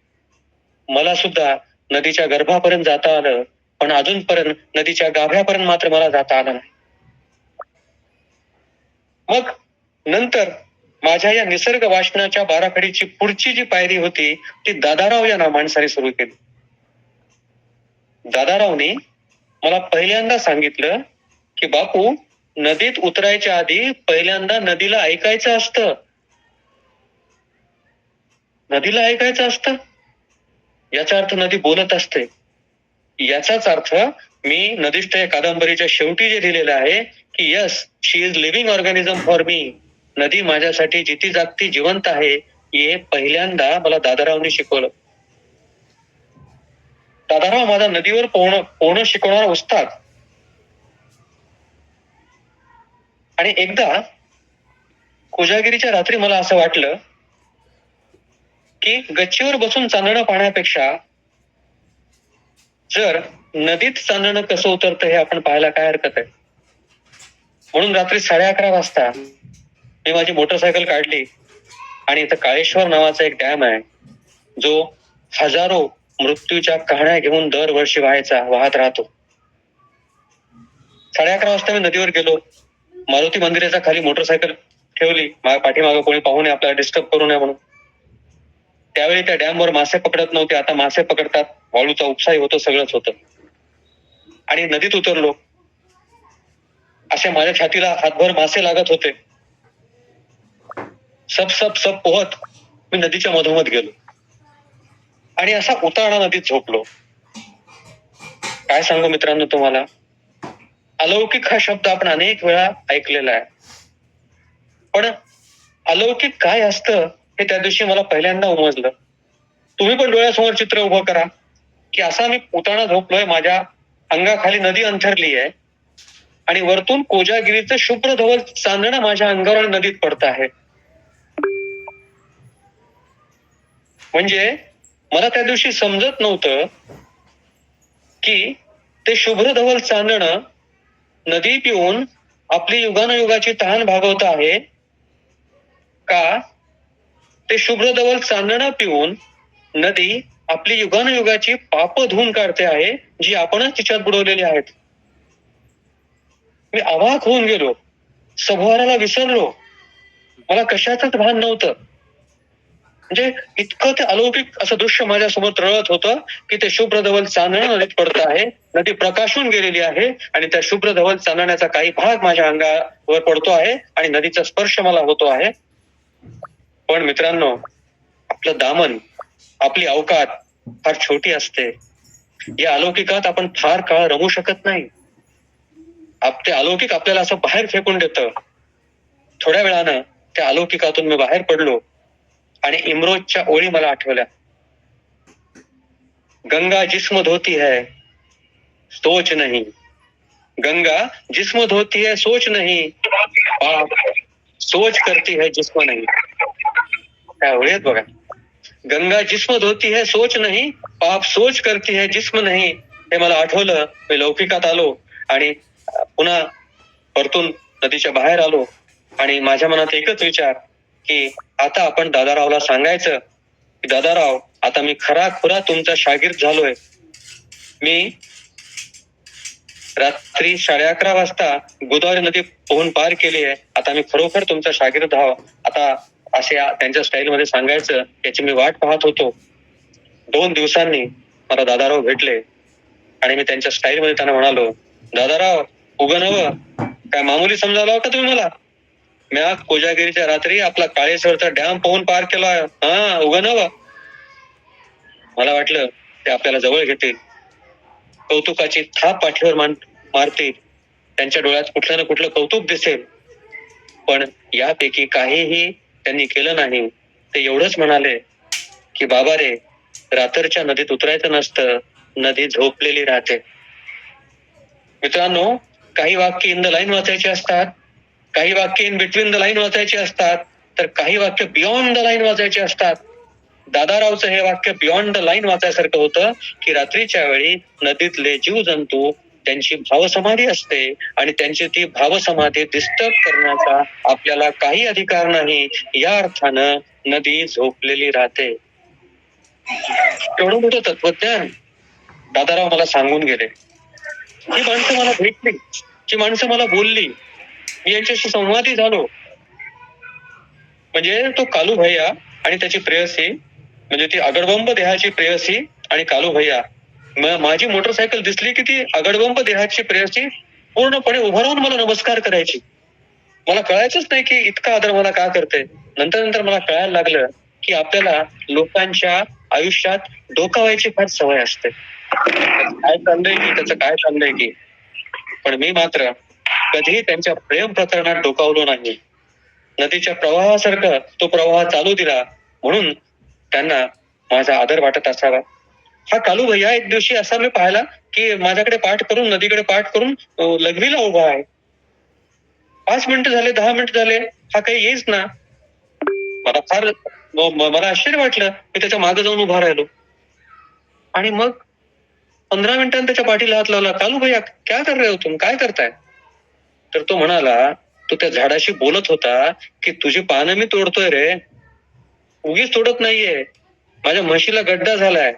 मला सुद्धा नदीच्या गर्भापर्यंत जाता आलं, पण अजूनपर्यंत नदीच्या गाभ्यापर्यंत मात्र मला जाता आलं नाही. मग नंतर माझ्या या निसर्ग वाचनाच्या बाराखडीची पुढची जी पायरी होती ती दादाराव या माणसाने सुरू केली. दादारावने मला पहिल्यांदा सांगितलं की बापू, नदीत उतरायच्या आधी पहिल्यांदा नदीला ऐकायचं असतं. नदीला ऐकायचं असतं याचा अर्थ नदी बोलत असते. याचाच अर्थ मी नदीष्ट या कादंबरीच्या शेवटी जे लिहिलेलं आहे की yes, she is living organism for me. नदी माझ्यासाठी जिती जागती जिवंत आहे, हे पहिल्यांदा मला दादारावने शिकवलं. दादाराव माझा नदीवर पोहणं शिकवणारा उस्ताद. आणि एकदा कोजागिरीच्या रात्री मला असं वाटलं की गच्चीवर बसून चांदणं पाहण्यापेक्षा जर नदीत चांदणं कसं उतरतं हे आपण पाहायला काय हरकत आहे. म्हणून रात्री 11:30 वाजता मी माझी मोटरसायकल काढली आणि इथं काळेश्वर नावाचा एक डॅम आहे, जो हजारो मृत्यूच्या कहाण्या घेऊन दरवर्षी वाहत राहतो. 11:30 वाजता मी नदीवर गेलो. मारुती मंदिराच्या खाली मोटरसायकल ठेवली, पाठीमागं कोणी पाहू नये, आपल्याला डिस्टर्ब करू नये म्हणून. त्यावेळी त्या डॅमवर मासे पकडत नव्हते, आता मासे पकडतात, वाळूचा उपसाही होतो, सगळंच होतं. आणि नदीत उतरलो. अशा माझ्या छातीला हातभर मासे लागत होते. सप सप सप पोहत मी नदीच्या मधोमध गेलो आणि असा उतारणा नदीत झोपलो. काय सांगू मित्रांनो तुम्हाला, अलौकिक हा शब्द आपण अनेक वेळा ऐकलेला आहे, पण अलौकिक काय असतं हे त्या दिवशी मला पहिल्यांदा उमजलं. तुम्ही पण डोळ्यासमोर चित्र उभं करा की असा मी उतारणा झोपलोय, माझ्या अंगाखाली नदी अंथरली आहे आणि वरतून कोजागिरीचं शुभ्र धवल चांदणं माझ्या अंगावर नदीत पडत आहे. म्हणजे मला त्या दिवशी समजत नव्हतं की ते शुभ्र धवल चांदणं नदी पिऊन आपली युगानुयुगाची तहान भागवत आहे का ते शुभ्र धवल चांदणं पिऊन नदी आपली युगानुयुगाची पाप धुवून काढते आहे, जी आपणच तिच्यात बुडवलेली आहेत. मी अवाक होऊन गेलो, सभोवाराला विसरलो, मला कशाचंच भान नव्हतं. म्हणजे इतकं ते अलौकिक असं दृश्य माझ्या समोर तरळत होतं की ते शुभ्र धवल चांदणं नदीत पडत आहे, नदी प्रकाशून गेलेली आहे आणि त्या शुभ्र धवल चांदण्याचा काही भाग माझ्या अंगावर पडतो आहे आणि नदीचा स्पर्श मला होतो आहे. पण मित्रांनो, आपलं दामन, आपली अवकात फार छोटी असते. या अलौकिकात आपण फार काळ रमू शकत नाही. ते अलौकिक आपल्याला असं बाहेर फेकून देतं. थोड्या वेळानं त्या अलौकिकातून मी बाहेर पडलो आणि इम्रोजच्या ओळी मला आठवल्या. गंगा जिस्म धोती है सोच नहीं, गंगा जिस्म धोती है सोच नहीं, पाप सोच करती है जिस्म नहीं. काय ओळी आहेत बघा. गंगा जिस्म धोती है सोच नहीं, पाप सोच करती है जिस्म नहीं. हे मला आठवलं. मी लौकिकात आलो आणि पुन्हा परतून नदीच्या बाहेर आलो आणि माझ्या मनात एकच विचार की आता आपण दादारावला सांगायचं की दादाराव, आता मी खरा तुमचा शागिर्द झालोय. मी रात्री 11:30 वाजता गोदावरी नदी पोहून पार केली आहे. आता मी खरोखर तुमचा शागिर्द आहो. आता असे त्यांच्या स्टाईलमध्ये सांगायचं याची मी वाट पाहत होतो. 2 दिवसांनी मला दादाराव भेटले आणि मी त्यांच्या स्टाईलमध्ये त्यांना म्हणालो, दादाराव उगनव काय मामुली समजावला का तुम्ही मला? म्या कोजागिरीच्या रात्री आपला काळेश्वरचा डॅम पोहून पार केला. हा उगनव. मला वाटलं ते आपल्याला जवळ घेतील, कौतुकाची थाप पाठीवर मारतील, त्यांच्या डोळ्यात कुठलं ना कुठलं कौतुक दिसेल. पण यापैकी काहीही त्यांनी केलं नाही. ते एवढंच म्हणाले की बाबा रे, रात्रीच्या नदीत उतरायचं नसतं, नदी झोपलेली राहते. मित्रांनो, काही वाक्य इन द लाईन वाचायची असतात, काही वाक्य इन बिटवीन द लाईन वाचायची असतात, तर काही वाक्य बियॉन्ड द लाईन वाचायची असतात. दादारावचं हे वाक्य बियॉन्ड द लाईन वाचायसारखं होतं की रात्रीच्या वेळी नदीतले जीवजंतू त्यांची भावसमाधी असते आणि त्यांची ती भावसमाधी डिस्टर्ब करण्याचा आपल्याला काही अधिकार नाही. या अर्थानं नदी झोपलेली राहते. एवढं मोठं तत्वज्ञान दादाराव मला सांगून गेले. ही माणसं मला भेटली, ही माणसं मला बोलली, मी यांच्याशी संवादी झालो. म्हणजे तो कालू भैया आणि त्याची प्रेयसी, म्हणजे ती अगडबंब देहाची प्रेयसी आणि कालू भैया. माझी मोटरसायकल दिसली की ती अगडबंब देहाची प्रेयसी पूर्णपणे उभं राहून मला नमस्कार करायची. मला कळायचंच नाही की इतका आदर मला का करते. नंतर मला कळायला लागलं की आपल्याला लोकांच्या आयुष्यात डोकावायची फार सवय असते. काय चाललंय की त्याचं काय चाललंय की. पण मी मात्र कधीही त्यांच्या प्रेम प्रकरणात डोकावलो नाही. नदीच्या प्रवाहासारखं तो प्रवाह चालू दिला म्हणून त्यांना माझा आदर वाटत असावा. हा कालू भैया एक दिवशी असा मी पाहिला की माझ्याकडे पाठ करून, नदीकडे पाठ करून लघवीला उभा आहे. 5 मिनिटं झाले, 10 मिनिटं झाले, हा काही येईच ना. मला आश्चर्य वाटलं. मी त्याच्या मागे जाऊन उभा राहिलो आणि मग 15 मिनिटांनी त्याच्या पाठीला हात लावला. कालू भैया क्या कर रहे हो तुम, काय करताय? तर तो म्हणाला, तो त्या झाडाशी बोलत होता की तुझी पानं मी तोडतोय रे, उगीच तोडत नाहीये. माझ्या म्हशीला गड्डा झालाय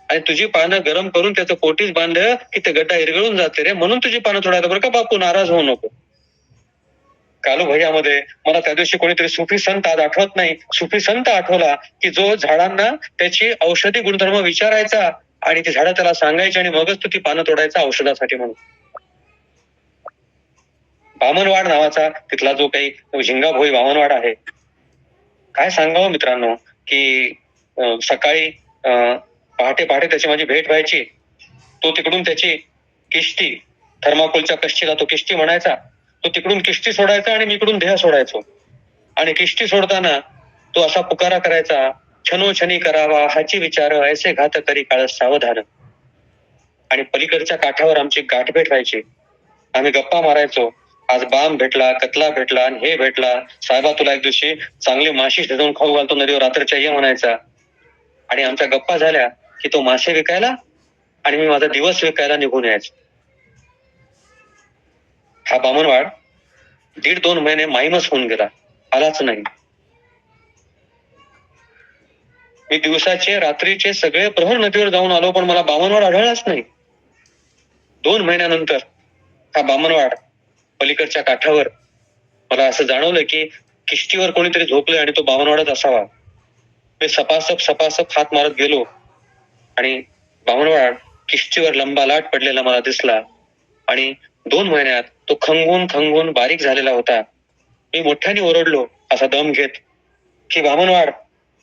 आणि तुझी पानं गरम करून त्याचं पोटीस बांधलं की ते गड्डा इरगळून जाते रे, म्हणून तुझी पानं तोडायला. बरं का बापू, नाराज होऊ नको. कालू भैयामध्ये मला त्या दिवशी कोणीतरी सुफी संत, आज आठवत नाही, सुफी संत आठवला की जो झाडांना त्याची औषधी गुणधर्म विचारायचा आणि ती झाडं त्याला सांगायची आणि मगच तू ती पानं तोडायचा औषधासाठी म्हणून. बामणवाड नावाचा तिथला जो काही झिंगाभोई बामणवाड आहे, काय सांगावं मित्रांनो की सकाळी पहाटे त्याची माझी भेट व्हायची. तो तिकडून त्याची किश्ती, थर्माकोलच्या कश्तीला तो किश्ती म्हणायचा. तो तिकडून किश्ती सोडायचा आणि मी इकडून देह सोडायचो. आणि किश्ती सोडताना तो असा पुकारा करायचा, छनोछनी करावा हाची विचार, ऐसे घात करी काळ सावधान. आणि पलीकडच्या काठावर आमची गाठभेट व्हायची. आम्ही गप्पा मारायचो. आज बाम भेटला, कतला भेटला आणि हे भेटला. साहेबा तुला एक दिवशी चांगली माशी शिजवून खाऊ घालतो नदीवर रात्रीच्या, ये म्हणायचा. आणि आमच्या गप्पा झाल्या की तो मासे विकायला आणि मी माझा दिवस विकायला निघून यायचो. हा बामणवाड 1.5-2 महिने माहीमच होऊन गेला, आलाच नाही. मी दिवसाचे रात्रीचे सगळे प्रहर नदीवर जाऊन आलो, पण मला बामणवाड आढळलाच नाही. 2 महिन्यानंतर हा बामणवाड पलीकडच्या काठावर मला असं जाणवलं की किश्तीवर कोणीतरी झोपलंय आणि तो बामणवाडच असावा. मी सपासप हात मारत गेलो आणि बामणवाड किश्तीवर लंबालाट पडलेला मला दिसला आणि 2 महिन्यात तो खंगून बारीक झालेला होता. मी मोठ्याने ओरडलो असा दम घेत, की वामनवाड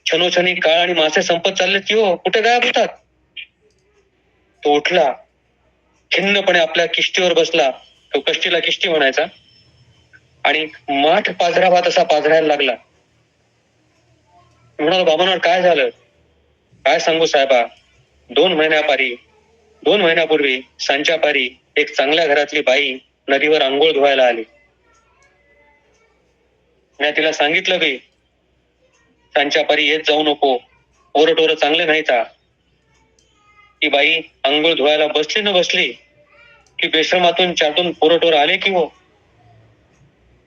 छनोछनी काळ आणि मासे संपत चालले की हो, कुठे गायब होतात? तो उठला, खिन्नपणे आपल्या किष्टीवर बसला. तो कष्टीला किष्टी म्हणायचा आणि माठ पाझरावा तसा पाझरायला लागला. म्हणाला, वामनवाड काय झालं? काय सांगू साहेबा, 2 महिन्यापूर्वी सांच्या पारी एक चांगल्या घरातली बाई नदीवर आंघोळ धुवायला आली. मी तिला सांगितलं बी, सांच्या पारी येत जाऊ नको, पोरटोर चांगले नाहीत. ती बाई आंघोळ धुवायला बसली न बसली की बेश्रमातून चाटून पोरटोर आले की हो.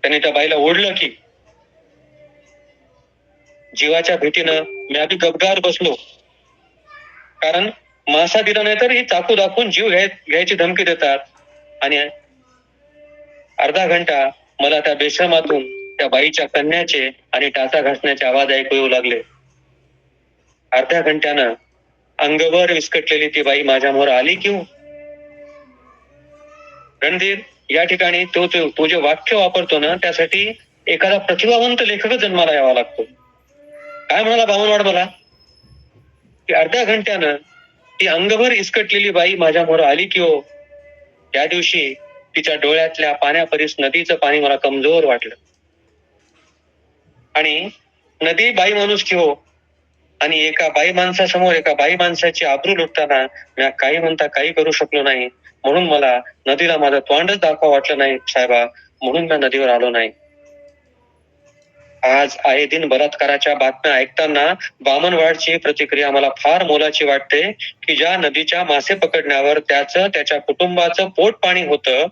त्याने त्या बाईला ओढलं की जीवाच्या भीतीनं मी आधी गबगार बसलो. कारण मासा दिला नाही तर ही चाकू दाखवून जीव घ्यायची धमकी देतात. आणि अर्धा घंटा मला त्या बेश्रमातून त्या बाईच्या कन्याचे आणि टाचा घासण्याचे आवाज ऐकू येऊ लागले. अर्ध्या घंट्यानं अंगभर विस्कटलेली ती बाई माझ्यामोर आली की हो. रणधीर, या ठिकाणी तो जे वाक्य वापरतो ना, त्यासाठी एखादा प्रतिभावंत लेखक जन्माला यावा लागतो. काय म्हणाला वामनवाड मला, की अर्ध्या घंट्यानं ती अंगभर इस्कटलेली बाई माझ्यामोर आली की हो. त्या दिवशी तिच्या डोळ्यातल्या पाण्यापरीस नदीचं पाणी मला कमजोर वाटलं. आणि नदी बाई माणूस की हो. आणि एका बाई माणसासमोर एका बाई माणसाची आबरू लुटताना मी काही म्हणता काही करू शकलो नाही. म्हणून मला नदीला माझं तोंडच दाखवा वाटलं नाही साहेबा, म्हणून मी नदीवर आलो नाही. आज आये दिन बलात्काराच्या बातम्या ऐकताना वामनवाडची प्रतिक्रिया मला फार मोलाची वाटते, की ज्या नदीच्या मासे पकडण्यावर त्याच्या कुटुंबाचं पोट पाणी होतं,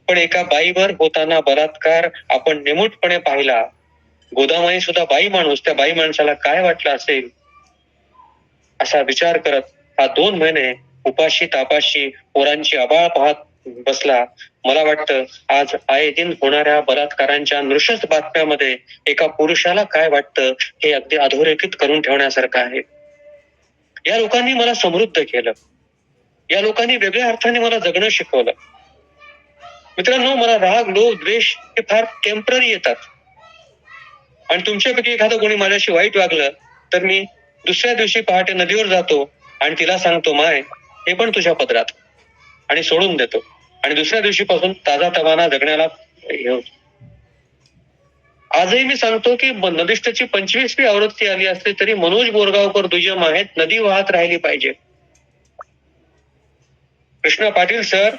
पण एका बाईवर होताना बलात्कार आपण निमूटपणे पाहिला. गोदामाई सुद्धा बाई माणूस, त्या बाई माणसाला काय वाटलं असेल असा विचार करत हा 2 महिने उपाशी तापाशी पोरांची आबाळ पाहत बसला. मला वाटतं आज आये दिन होणाऱ्या बलात्कारांच्या नृशंस बातम्यामध्ये एका पुरुषाला काय वाटतं हे अगदी अधोरेखित करून ठेवण्यासारखं आहे. या लोकांनी मला समृद्ध केलं. या लोकांनी वेगळ्या अर्थाने मला जगणं शिकवलं. मित्रांनो, मला राग, लोभ, द्वेष हे फार टेम्पररी येतात. आणि तुमच्यापैकी एखादं कोणी माझ्याशी वाईट वागलं तर मी दुसऱ्या दिवशी पहाटे नदीवर जातो आणि तिला सांगतो, माय हे पण तुझ्या पदरात, आणि सोडून देतो. आणि दुसऱ्या दिवशीपासून ताजा तवाना जगण्याला आजही मी सांगतो की नदीष्टची 25वी आवृत्ती आली असली तरी मनोज बोरगावकर दुय्यम आहेत, नदी वाहत राहिली पाहिजे. कृष्णा पाटील सर,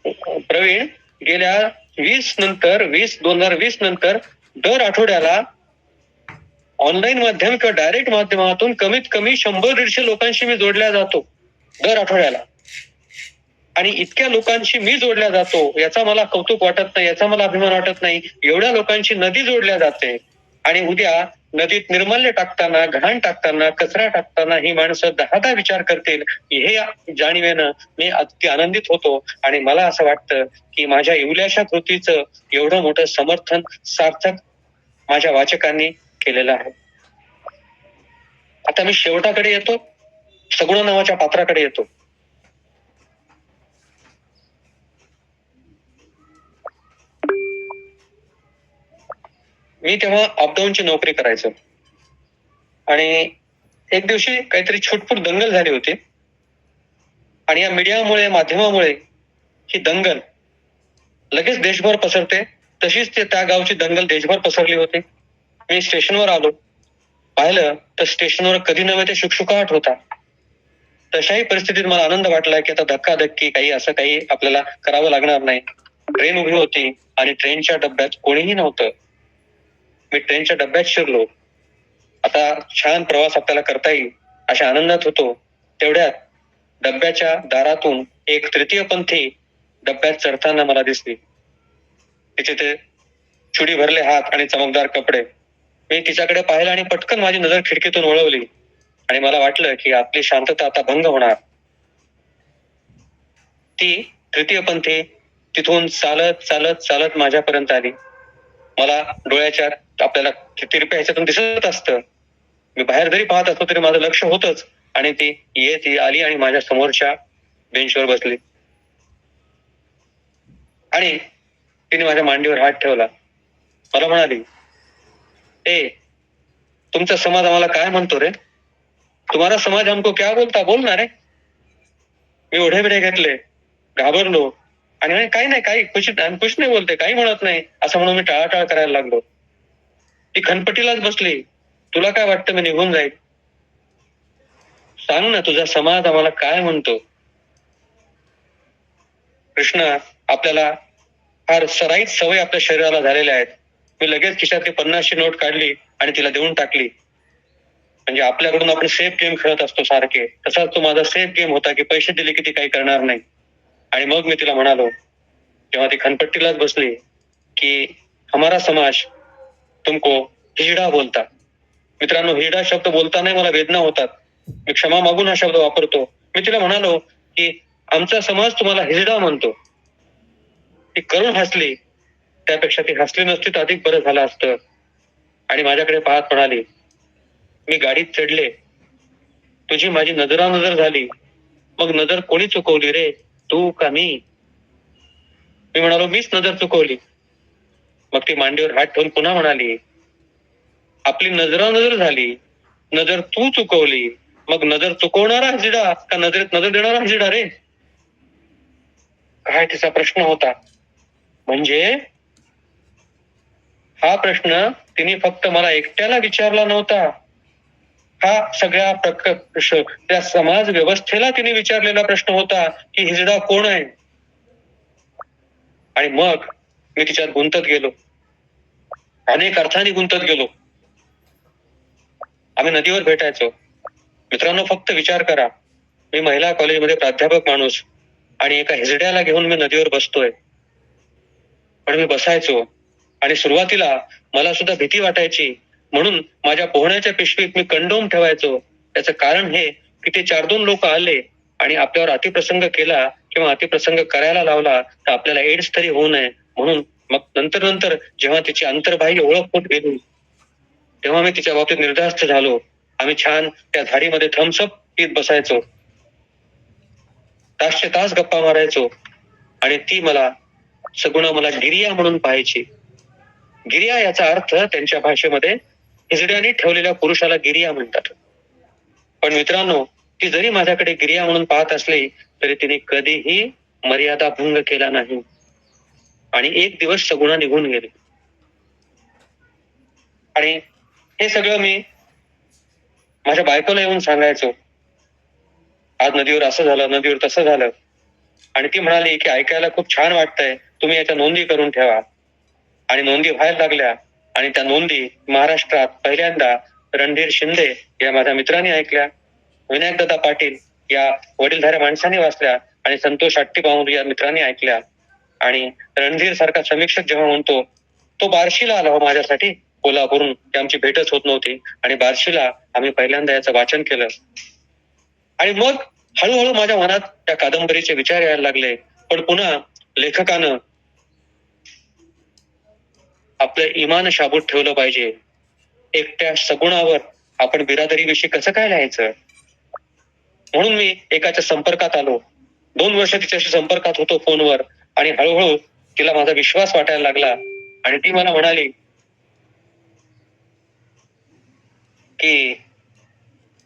प्रवीण गेल्या 2020 नंतर दर आठवड्याला ऑनलाईन माध्यम किंवा डायरेक्ट माध्यमातून कमीत कमी 100-150 लोकांशी मी जोडल्या जातो दर आठवड्याला. आणि इतक्या लोकांशी मी जोडल्या जातो याचा मला कौतुक वाटत नाही, याचा मला अभिमान वाटत नाही. एवढ्या लोकांची नदी जोडल्या जाते आणि उद्या नदीत निर्माल्य टाकताना, घाण टाकताना, कचरा टाकताना ही माणसं 10दा विचार करतील, हे जाणीवेनं मी अगदी आनंदित होतो. आणि मला असं वाटतं की माझ्या इवल्याशा कृतीचं एवढं मोठं समर्थन सार्थक माझ्या वाचकांनी केलेलं आहे. आता मी शेवटाकडे येतो, सगुण नावाच्या पात्राकडे येतो. मी तेव्हा अपडाऊनची नोकरी करायचो आणि एक दिवशी काहीतरी छुटपूट दंगल झाली होती. आणि या मीडियामुळे, माध्यमामुळे ही दंगल लगेच देशभर पसरते. तशीच त्या गावची दंगल देशभर पसरली होती. मी स्टेशनवर आलो, पाहिलं तर स्टेशनवर कधी नव्हे ते शुकशुकाट होता. तशाही परिस्थितीत मला आनंद वाटला की आता धक्काधक्की असं काही आपल्याला करावं लागणार नाही. ट्रेन उभी होती आणि ट्रेनच्या डब्यात कोणीही नव्हतं. मी ट्रेनच्या डब्यात शिरलो. आता छान प्रवास आपल्याला करता येईल अशा आनंदात होतो. तेवढ्यात डब्याच्या दारातून एक तृतीयपंथी डब्यात चढताना मला दिसली. तिचे ते चुडी भरले हात आणि चमकदार कपडे. मी तिच्याकडे पाहिलं आणि पटकन माझी नजर खिडकीतून वळवली आणि मला वाटलं की आपली शांतता आता भंग होणार. ती तृतीयपंथी तिथून चालत चालत चालत माझ्यापर्यंत आली. मला डोळ्याच्या आपल्याला तिरप्या ह्याच्यातून दिसत असतं. मी बाहेर जरी पाहत असतो तरी माझं लक्ष होतच. आणि ती आली आणि माझ्या समोरच्या बेंचवर बसली आणि तिने माझ्या मांडीवर हात ठेवला. मला म्हणाली, ए तुमचा समाज आम्हाला काय म्हणतो रे? तुम्हारा समाज हमको क्या बोलता? बोलणार रे. मी ओढे बिढे घेतले, घाबरलो आणि म्हणे काही नाही, काही कुछ नाही बोलते, काही म्हणत नाही असं म्हणून मी टाळाटाळ करायला लागलो. ती खनपटीलाच बसली. तुला काय वाटतं मी निघून जाईल? सांग ना, तुझा समाज आम्हाला काय म्हणतो? कृष्ण, आपल्याला फार सराईत सवय आपल्या शरीराला झालेल्या आहेत. मी लगेच खिशातली 50ची नोट काढली आणि तिला देऊन टाकली. म्हणजे आपल्याकडून आपण सेफ गेम खेळत असतो सारखे, तसाच तो माझा सेफ गेम होता की पैसे दिले की ती काही करणार नाही. आणि मग मी तिला म्हणालो, जेव्हा ती खनपट्टीलाच बसली, की हमारा समाज तुमको हिजडा बोलता. मित्रांनो, हिजडा शब्द बोलताना मला वेदना होतात. मी क्षमा मागून हा शब्द वापरतो. मी तिला म्हणालो की आमचा समाज तुम्हाला हिजडा म्हणतो. ती करून हसली. त्यापेक्षा ती हसली नसती तर अधिक बरं झालं असतं. आणि माझ्याकडे पाहत म्हणाली, मी गाडीत चढले, तुझी माझी नजरानजर झाली. मग नजर कोणी चुकवली रे, तू का मी? मी म्हणालो, मीच नजर चुकवली. मग ती मांडीवर हात ठेवून पुन्हा म्हणाली, आपली नजरानजर झाली, नजर तू चुकवली, मग नजर चुकवणारा हिजडा का नजरेत नजर देणारा हिजडा रे? काय तिचा प्रश्न होता. म्हणजे हा प्रश्न तिने फक्त मला एकट्याला विचारला नव्हता, हा सगळ्या त्या समाज व्यवस्थेला तिने विचारलेला प्रश्न होता की हिजडा कोण आहे. आणि मग मी तिच्यात गुंतत गेलो, अनेक अर्थाने गुंतत गेलो. आम्ही नदीवर भेटायचो. मित्रांनो, फक्त विचार करा, मी महिला कॉलेजमध्ये प्राध्यापक माणूस आणि एका हिजड्याला घेऊन मी नदीवर बसतोय. पण मी बसायचो आणि सुरुवातीला मला सुद्धा भीती वाटायची, म्हणून माझ्या पोहण्याच्या पिशवीत मी कंडोम ठेवायचो. त्याचं कारण हे की ते 4-2 लोक आले आणि आपल्यावर अतिप्रसंग केला किंवा अतिप्रसंग करायला लावला तर आपल्याला एड्स तरी होऊ नये म्हणून. मग नंतर जेव्हा तिची अंतर्बाह्य ओळख होत गेली तेव्हा मी तिच्या बाबतीत निर्धास्त झालो. आम्ही छान त्या झाडीमध्ये थम्सअप पीत बसायचो, तासचे तास गप्पा मारायचो आणि ती सगुणा मला गिरिया म्हणून पाहायची. गिरिया याचा अर्थ त्यांच्या भाषेमध्ये हिजड्याने ठेवलेल्या पुरुषाला गिरिया म्हणतात. पण मित्रांनो, ती जरी माझ्याकडे गिरिया म्हणून पाहत असली तरी तिने कधीही मर्यादा भंग केला नाही. आणि एक दिवस सगुणा निघून गेली. आणि हे सगळं मी माझ्या बायकोला येऊन सांगायचो, आज नदीवर असं झालं, नदीवर तसं झालं. आणि ती म्हणाली की ऐकायला खूप छान वाटतंय, तुम्ही याच्या नोंदी करून ठेवा. आणि नोंदी व्हायला लागल्या आणि त्या नोंदी महाराष्ट्रात पहिल्यांदा रणधीर शिंदे या माझ्या मित्राने ऐकल्या, विनायकदादा पाटील या वडीलधाऱ्या माणसाने वाचल्या आणि संतोष आट्टीबाऊर या मित्रांनी ऐकल्या. आणि रणधीर सारखा समीक्षक जेव्हा म्हणतो, तो बार्शीला आला हो माझ्यासाठी कोल्हापूरून, की आमची भेटच होत नव्हती आणि बार्शीला आम्ही पहिल्यांदा याचं वाचन केलं. आणि मग हळूहळू माझ्या मनात त्या कादंबरीचे विचार यायला लागले. पण पुन्हा लेखकानं आपलं इमान शाबूत ठेवलं पाहिजे. एकट्या सगुणावर आपण बिरादरीविषयी कसं काय लिहायचं? म्हणून मी एकाच्या संपर्कात आलो. 2 वर्ष तिच्याशी संपर्कात होतो फोनवर आणि हळूहळू तिला माझा विश्वास वाटायला लागला. आणि ती मला म्हणाली की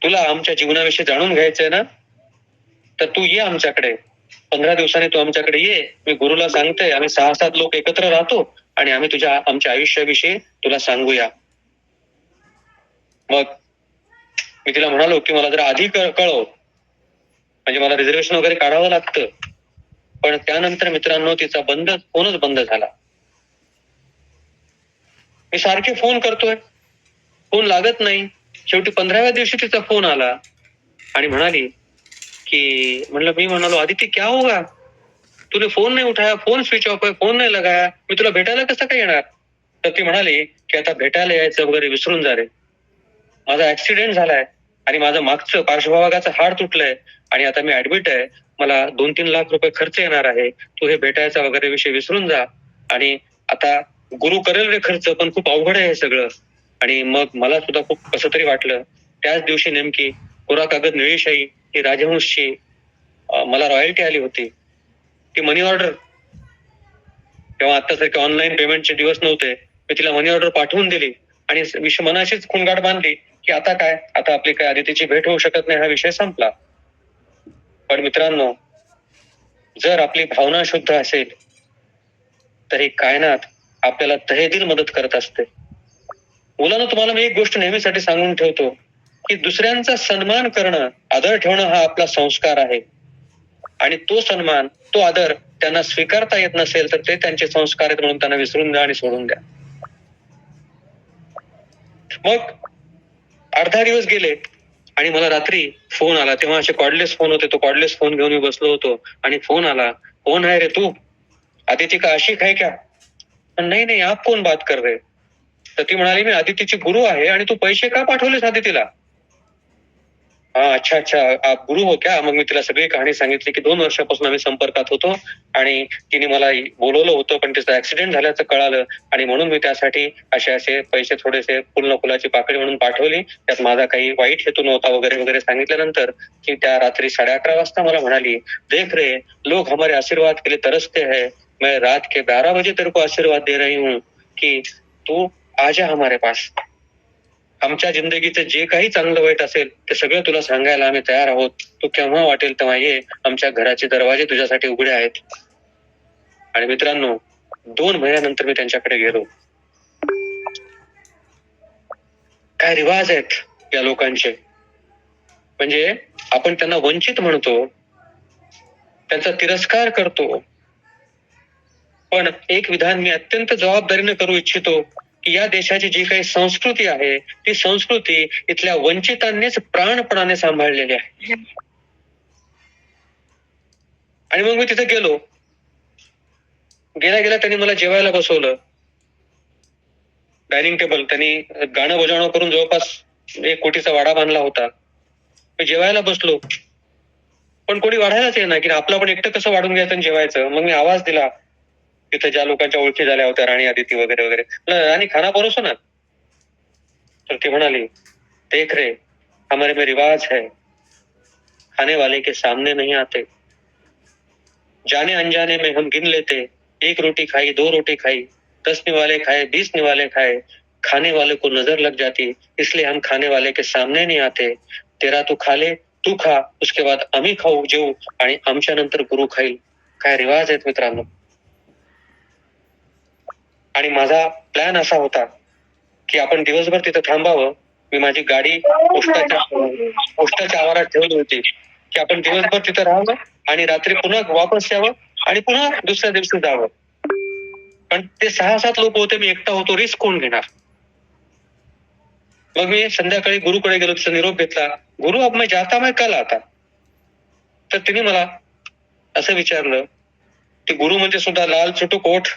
तुला आमच्या जीवनाविषयी जाणून घ्यायचंय ना, तर तू ये आमच्याकडे. 15 दिवसांनी तू आमच्याकडे ये. मी गुरुला सांगते, आम्ही 6-7 लोक एकत्र राहतो आणि आम्ही आमच्या आयुष्याविषयी तुला सांगूया. मग मी तिला म्हणालो की मला जरा आधी कळव, म्हणजे मला रिझर्वेशन वगैरे काढावं लागतं. पण त्यानंतर मित्रांनो तिचा फोनच बंद झाला. मी सारखे फोन करतोय, फोन लागत नाही. शेवटी 15व्या दिवशी तिचा फोन आला आणि म्हणाली की मी म्हणालो, आदिती क्या होगा, तूने फोन नहीं उठाया, फोन स्विच ऑफ है, फोन नहीं लगाया, मी तुला भेटायला कसं काय येणार? तर ती म्हणाली की आता भेटायला यायचं वगैरे विसरून जा रे, माझा ऍक्सिडेंट झालाय आणि माझं मागचं पार्श्वभागाचं हाड तुटलंय आणि आता मी ऍडमिट आहे, मला 2-3 लाख रुपये खर्च येणार आहे, तू हे भेटायचा वगैरे विषय विसरून जा. आणि आता गुरु करेल रे खर्च, पण खूप अवघड आहे हे सगळं. आणि मग मला सुद्धा खूप कसं तरी वाटलं. त्याच दिवशी नेमकी कोरा कागद निळी शाई ही राजहंसची मला रॉयल्टी आली होती. ती मनी ऑर्डर, तेव्हा आतासारखे ऑनलाईन पेमेंटचे दिवस नव्हते, मी तिला मनी ऑर्डर पाठवून दिली आणि मनाशीच खूणगाठ बांधली की आता काय, आता आपली काय आदितीची भेट होऊ शकत नाही, हा विषय संपला. पण मित्रांनो, जर आपली भावना शुद्ध असेल तर ही कायनात आपल्याला तहेदिल मदत करत असते. मुलांना, तुम्हाला मी एक गोष्ट नेहमीसाठी सांगून ठेवतो की दुसऱ्यांचा सन्मान करणं, आदर ठेवणं हा आपला संस्कार आहे. आणि तो सन्मान, तो आदर त्यांना स्वीकारता येत नसेल तर ते त्यांचे संस्कार आहेत म्हणून त्यांना विसरून द्या आणि सोडून द्या. मग 8-10 दिवस गेले आणि मला रात्री फोन आला. तेव्हा असे कॉर्डलेस फोन होते. तो कॉर्डलेस फोन घेऊन मी बसलो होतो आणि फोन आला. "कौन है रे तू? अदिति का आशिक है क्या?" "नहीं नहीं, आप कौन बात कर रहे?" तर ती म्हणाली, "मी अदितीची गुरु आहे आणि तू पैसे का पाठवलेस अदितीला?" "हा, अच्छा अच्छा, आप गुरु हो क्या?" मग मी तिला सगळी कहाणी सांगितली की 2 वर्षापासून आम्ही संपर्कात होतो आणि तिने मला बोलवलं होतं, पण तिचा ऍक्सिडेंट झाल्याचं कळालं आणि म्हणून मी त्यासाठी असे पैसे थोडेसे फुल फुलाची पाकळी म्हणून पाठवली. त्यात माझा काही वाईट हेतू नव्हता वगैरे वगैरे सांगितल्यानंतर ती त्या रात्री 11:30 वाजता मला म्हणाली, "देख रे, लोग हमारे आशीर्वाद के लिए तरसते हैं. मैं रात के 12 बजे तेरे को आशीर्वाद दे रही हूँ की तू आजा हमारे पास. आमच्या जिंदगीचं जे काही चांगलं वाईट असेल ते सगळं तुला सांगायला आम्ही तयार आहोत. तू केव्हा वाटेल तेव्हा ये. आमच्या घराचे दरवाजे तुझ्यासाठी उघडे आहेत." आणि मित्रांनो, 2 महिन्यानंतर मी त्यांच्याकडे गेलो. काय रिवाज आहेत या लोकांचे. म्हणजे आपण त्यांना वंचित म्हणतो, त्यांचा तिरस्कार करतो. पण एक विधान मी अत्यंत जबाबदारीने करू इच्छितो की या देशाची जी काही संस्कृती आहे, ती संस्कृती इथल्या वंचितांनीच प्राणपणाने सांभाळलेली आहे. आणि मग मी तिथे गेलो. गेल्या गेल्या त्यांनी मला जेवायला बसवलं. डायनिंग टेबल त्यांनी गाणं बजावणं करून जवळपास 1 कोटीचा वाडा बांधला होता. मी जेवायला बसलो. पण कोणी वाढायलाच येईना की आपलं पण एकटं कसं वाढून घ्यायचं आणि जेवायचं. मग मी आवाज दिला. तिथे ज्या लोकांच्या ओळखी झाल्या होत्या, राणी आदिती वगैरे वगैरे, "राणी, खाना परोसो ना." तर ती म्हणाली, "देख रे, हमारे में रिवाज है, खाने वाले के सामने नहीं आते. जाने अनजाने में हम गिन लेते, 1 रोटी खाई, 2 रोटी खाई, 10 निवाले खाए, 20 निवाले खाए, खाने वाले को नजर लग जाती, इसलिए हम खाने वाले के सामने नहीं आते. तेरा तू खा ले, तू खा, उसके बाद आम्ही खाऊ, जेवू आणि आमच्या नंतर गुरु खाईल." काय रिवाज आहेत मित्रांनो. आणि माझा प्लॅन असा होता की आपण दिवसभर तिथं थांबावं. मी माझी गाडी पोस्टाच्या आवारात ठेवली होती की आपण दिवसभर तिथं राहावं आणि रात्री पुन्हा वापस यावं आणि पुन्हा दुसऱ्या दिवशी जावं. पण ते 6-7 लोक होते, मी एकटा होतो, रिस्क कोण घेणार. मग मी संध्याकाळी गुरुकडे गेलो, तिचा निरोप घेतला. "गुरु, अब मैं जाता मैं कल आता." तर तिने मला असं विचारलं, ते गुरु म्हणजे सुद्धा लाल चुटूक ओठ,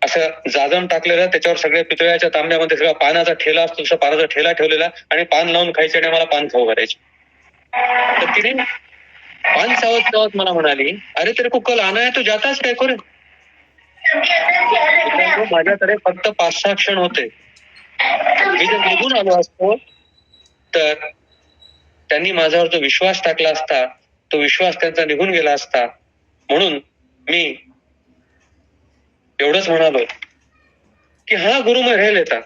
असं जाजम टाकलेलं, त्याच्यावर सगळे पितळ्याच्या तांब्यामध्ये सगळा पानाचा ठेला असतो, तसा पानाचा ठेला ठेवलेला आणि पान लावून खायचे आणि मला पान खाऊ घालायचे. तर तिने पान चावत चावत मला म्हणाली, "अरे तेरे को कल आना है तो जाताच काय करू." माझ्याकडे फक्त 5-6 क्षण होते. मी जर निघून आलो असतो तर त्यांनी माझ्यावर जो विश्वास टाकला असता, तो विश्वास त्यांचा निघून गेला असता. म्हणून मी एवढंच म्हणालो की "हा गुरु मैं रह लेता."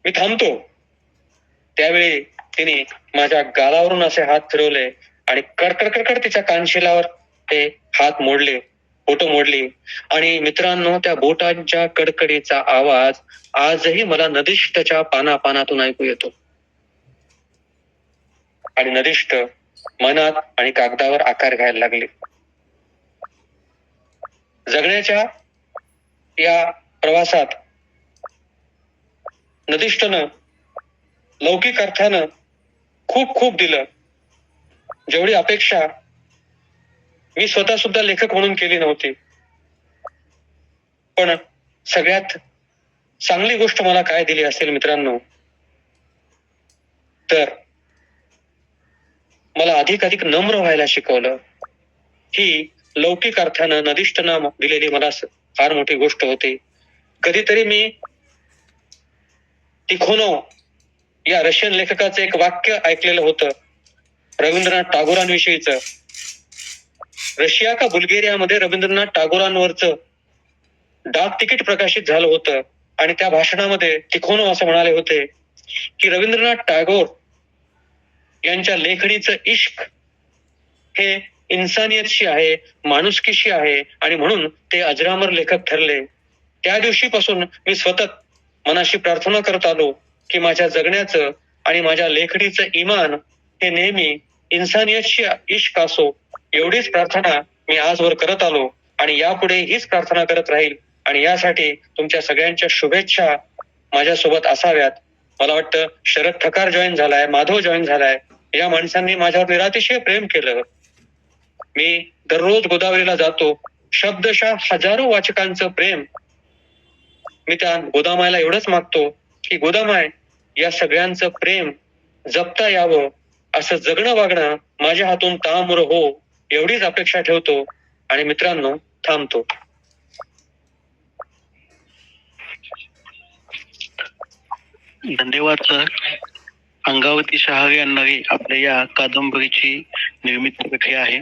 मी थांबतो. त्यावेळी तिने माझ्या गालावरून असे हात फिरवले आणि कडकड तिच्या कानशिलावर ते हात मोडले, बोटं मोडली. आणि मित्रांनो, त्या बोटांच्या कडकडीचा आवाज आजही मला नदिष्ठच्या पानापानातून ऐकू येतो. आणि नदिष्ठ मनात आणि कागदावर आकार घ्यायला लागले. जगण्याच्या या प्रवासात नदिष्ठनं लौकिक अर्थानं खूप खूप दिलं. जेवढी अपेक्षा मी स्वतः सुद्धा लेखक म्हणून केली नव्हती. पण सगळ्यात चांगली गोष्ट मला काय दिली असेल मित्रांनो, तर मला अधिक नम्र व्हायला शिकवलं. ही लौकिक अर्थानं नदिष्ठनं दिलेली मला फार मोठी गोष्ट होती. कधीतरी मी तिखोनोव या रशियन लेखकाचं एक वाक्य ऐकलेलं होतं, रवींद्रनाथ टागोरांविषयीचं. रशिया का बुल्गेरियामध्ये रवींद्रनाथ टागोरांवरचं डाक तिकीट प्रकाशित झालं होतं आणि त्या भाषणामध्ये तिखोनो असं म्हणाले होते की रवींद्रनाथ टागोर यांच्या लेखणीचं इश्क हे इन्सानियतशी आहे, माणुसकीशी आहे आणि म्हणून ते अजरामर लेखक ठरले. त्या दिवशीपासून मी सतत मनाशी प्रार्थना करत आलो की माझ्या जगण्याचं आणि माझ्या लेखणीचं इमान हे नेहमी इन्सानियतशी इश्क असो. एवढीच प्रार्थना मी आजवर करत आलो आणि यापुढे हीच प्रार्थना करत राहील आणि यासाठी तुमच्या सगळ्यांच्या शुभेच्छा माझ्यासोबत असाव्यात. मला वाटतं शरद ठकार जॉईन झालाय, माधव जॉईन झालाय. या माणसांनी माझ्यावर निरातिशय प्रेम केलं. मी दररोज गोदावरीला जातो. शब्दशः हजारो वाचकांचं प्रेम. मी त्या गोदामायला एवढंच मागतो की गोदामाय या सगळ्यांचं प्रेम जपता यावं, असं जगणं वागणं माझ्या हातून तामुर हो, एवढीच अपेक्षा ठेवतो आणि मित्रांनो थांबतो. धन्यवाद सर. अंगावती शहारे यांनाही आपल्या या कादंबरीची निर्मिती प्रक्रिया आहे.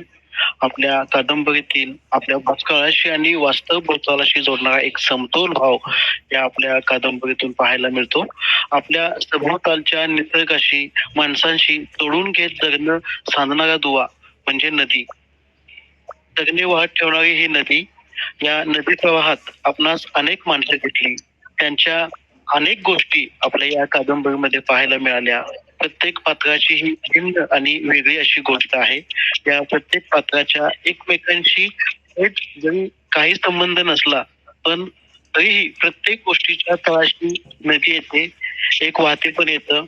आपल्या कादंबरीतील आपल्या भूतकाळाशी आणि वास्तव भूतकाळाशी जोडणारा एक समतोल भाव या आपल्या कादंबरीतून पाहायला मिळतो. आपल्या सभोवतालच्या निसर्गाशी माणसांशी तोडून घेत जगणं सांधणारा दुवा म्हणजे नदी. जगणे वाहत ठेवणारी ही नदी. या नदी प्रवाहात आपणास अनेक माणसं दिसली. त्यांच्या अनेक गोष्टी आपल्या या कादंबरीमध्ये पाहायला मिळाल्या. प्रत्येक पात्राची ही भिन्न आणि वेगळी अशी गोष्ट आहे. या प्रत्येक पात्राच्या एकमेकांशी थेट जरी काही संबंध नसला पण तरीही प्रत्येक गोष्टीच्या तळाशी नदी येते, एक वाहते पण येतं.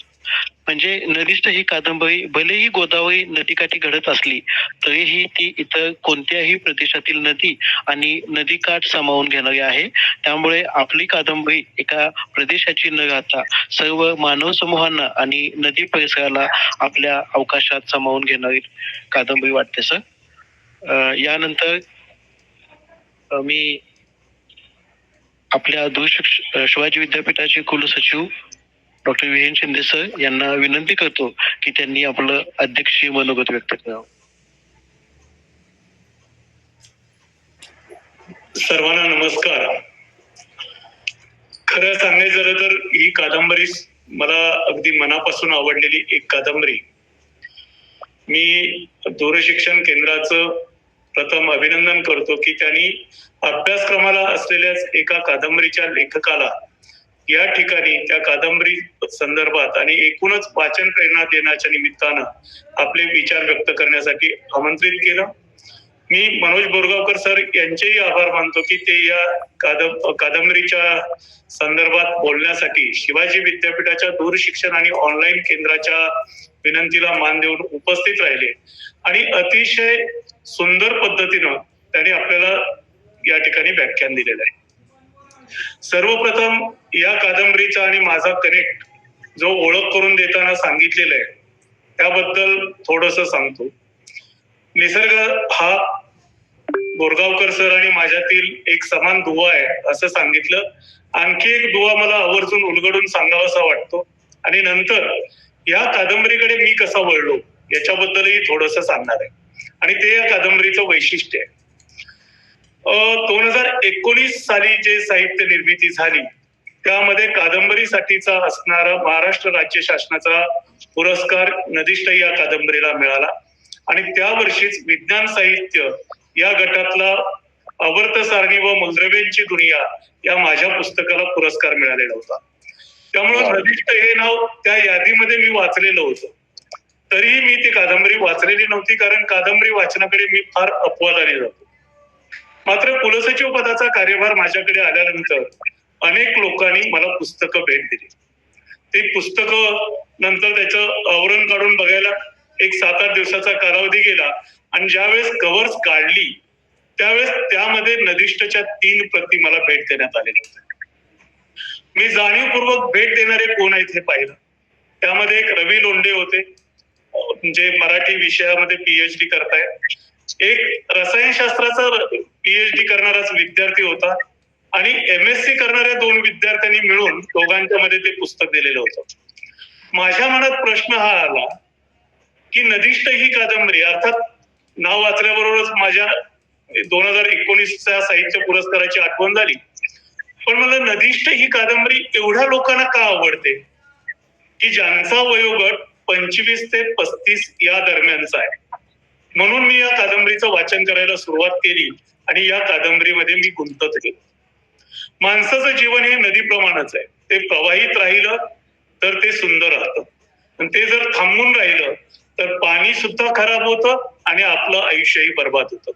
म्हणजे नदीष्ट ही कादंबरी भलेही गोदावरी नदीकाठी घडत असली तरीही ती इतर कोणत्याही प्रदेशातील नदी आणि नदीकाठ सामावून घेणारी आहे. त्यामुळे आपली कादंबरी एका प्रदेशाची न राहता सर्व मानव समूहांना आणि नदी परिसराला आपल्या अवकाशात सामावून घेणारी कादंबरी वाटते सर. यानंतर मी आपल्या शिवाजी विद्यापीठाचे कुलसचिव डॉक्टर विहीन शिंदे सर यांना विनंती करतो की त्यांनी आपलं अध्यक्षीय मनोगत व्यक्त करावं. सर्वांना नमस्कार. खरं सांगायचं झालं तर ही कादंबरी मला अगदी मनापासून आवडलेली एक कादंबरी. मी दूरशिक्षण केंद्राचं प्रथम अभिनंदन करतो की त्यांनी अभ्यासक्रमाला असलेल्याच एका कादंबरीच्या लेखकाला या ठिकाणी त्या कादंबरी संदर्भात आणि एकूणच वाचन प्रेरणा देण्याच्या निमित्तानं आपले विचार व्यक्त करण्यासाठी आमंत्रित केलं. मी मनोज बोरगावकर सर यांचेही आभार मानतो की ते या कादंबरीच्या संदर्भात बोलण्यासाठी शिवाजी विद्यापीठाच्या दूरशिक्षण आणि ऑनलाईन केंद्राच्या विनंतीला मान देऊन उपस्थित राहिले आणि अतिशय सुंदर पद्धतीनं त्यांनी आपल्याला या ठिकाणी व्याख्यान दिलेलं आहे. सर्वप्रथम या कादंबरीचा आणि माझा कनेक्ट जो ओळख करून देताना सांगितलेला आहे त्याबद्दल थोडस सांगतो. निसर्ग हा बोरगावकर सर आणि माझ्यातील एक समान दुवा आहे असं सांगितलं. आणखी एक दुवा मला आवर्जून उलगडून सांगावासा वाटतो आणि नंतर या कादंबरीकडे मी कसा वळलो याच्याबद्दलही थोडस सांगणार आहे आणि ते या कादंबरीचं वैशिष्ट्य आहे. 2019 साली जे साहित्य निर्मिती झाली त्यामध्ये कादंबरीसाठीचा असणारा महाराष्ट्र राज्य शासनाचा पुरस्कार नदीष्ट या कादंबरीला मिळाला आणि त्या वर्षीच विज्ञान साहित्य या गटातला अवर्त सारणी व मूलद्रव्यांची दुनिया या माझ्या पुस्तकाला पुरस्कार मिळालेला होता. त्यामुळे नदीष्ट हे नाव त्या यादीमध्ये मी वाचलेलं होतं. तरीही मी ती कादंबरी वाचलेली नव्हती कारण कादंबरी वाचनाकडे मी फार अपवादाने जातो. मात्र कुलसचिव पदाचा कार्यभार माझ्याकडे आल्यानंतर अनेक लोकांनी मला पुस्तकं भेट दिली. ती पुस्तकं नंतर त्याचं आवरण काढून बघायला एक 7-8 दिवसाचा कालावधी गेला आणि ज्यावेळेस कव्हर्स काढली त्यावेळेस त्यामध्ये नदीष्टच्या 3 प्रती मला भेट देण्यात आलेल्या होत्या. मी जाणीवपूर्वक भेट देणारे कोण आहेत हे पाहिलं. त्यामध्ये एक रवी लोंढे होते जे मराठी विषयामध्ये PhD करतायत. एक रसायनशास्त्राचा PhD करणाराच विद्यार्थी होता आणि MSc करणाऱ्या 2 विद्यार्थ्यांनी मिळून दोघांच्या मध्ये ते पुस्तक दिलेलं होतं. माझ्या मनात प्रश्न हा आला की नदीष्ट ही कादंबरी अर्थात नाव वाचल्याबरोबरच माझ्या 2019च्या साहित्य पुरस्काराची आठवण झाली पण मला नदीष्ट ही कादंबरी एवढ्या लोकांना का आवडते की ज्यांचा वयोगट 25 ते 35 या दरम्यानचा आहे. म्हणून मी या कादंबरीचं वाचन करायला सुरुवात केली आणि या कादंबरीमध्ये मी गुंतत गेलो. माणसाचं जीवन हे नदीप्रमाणेच आहे. ते प्रवाहित राहिलं तर ते सुंदर राहतं, पण ते जर थांबून राहिलं तर पाणी सुद्धा खराब होतं आणि आपलं आयुष्यही बर्बाद होतं.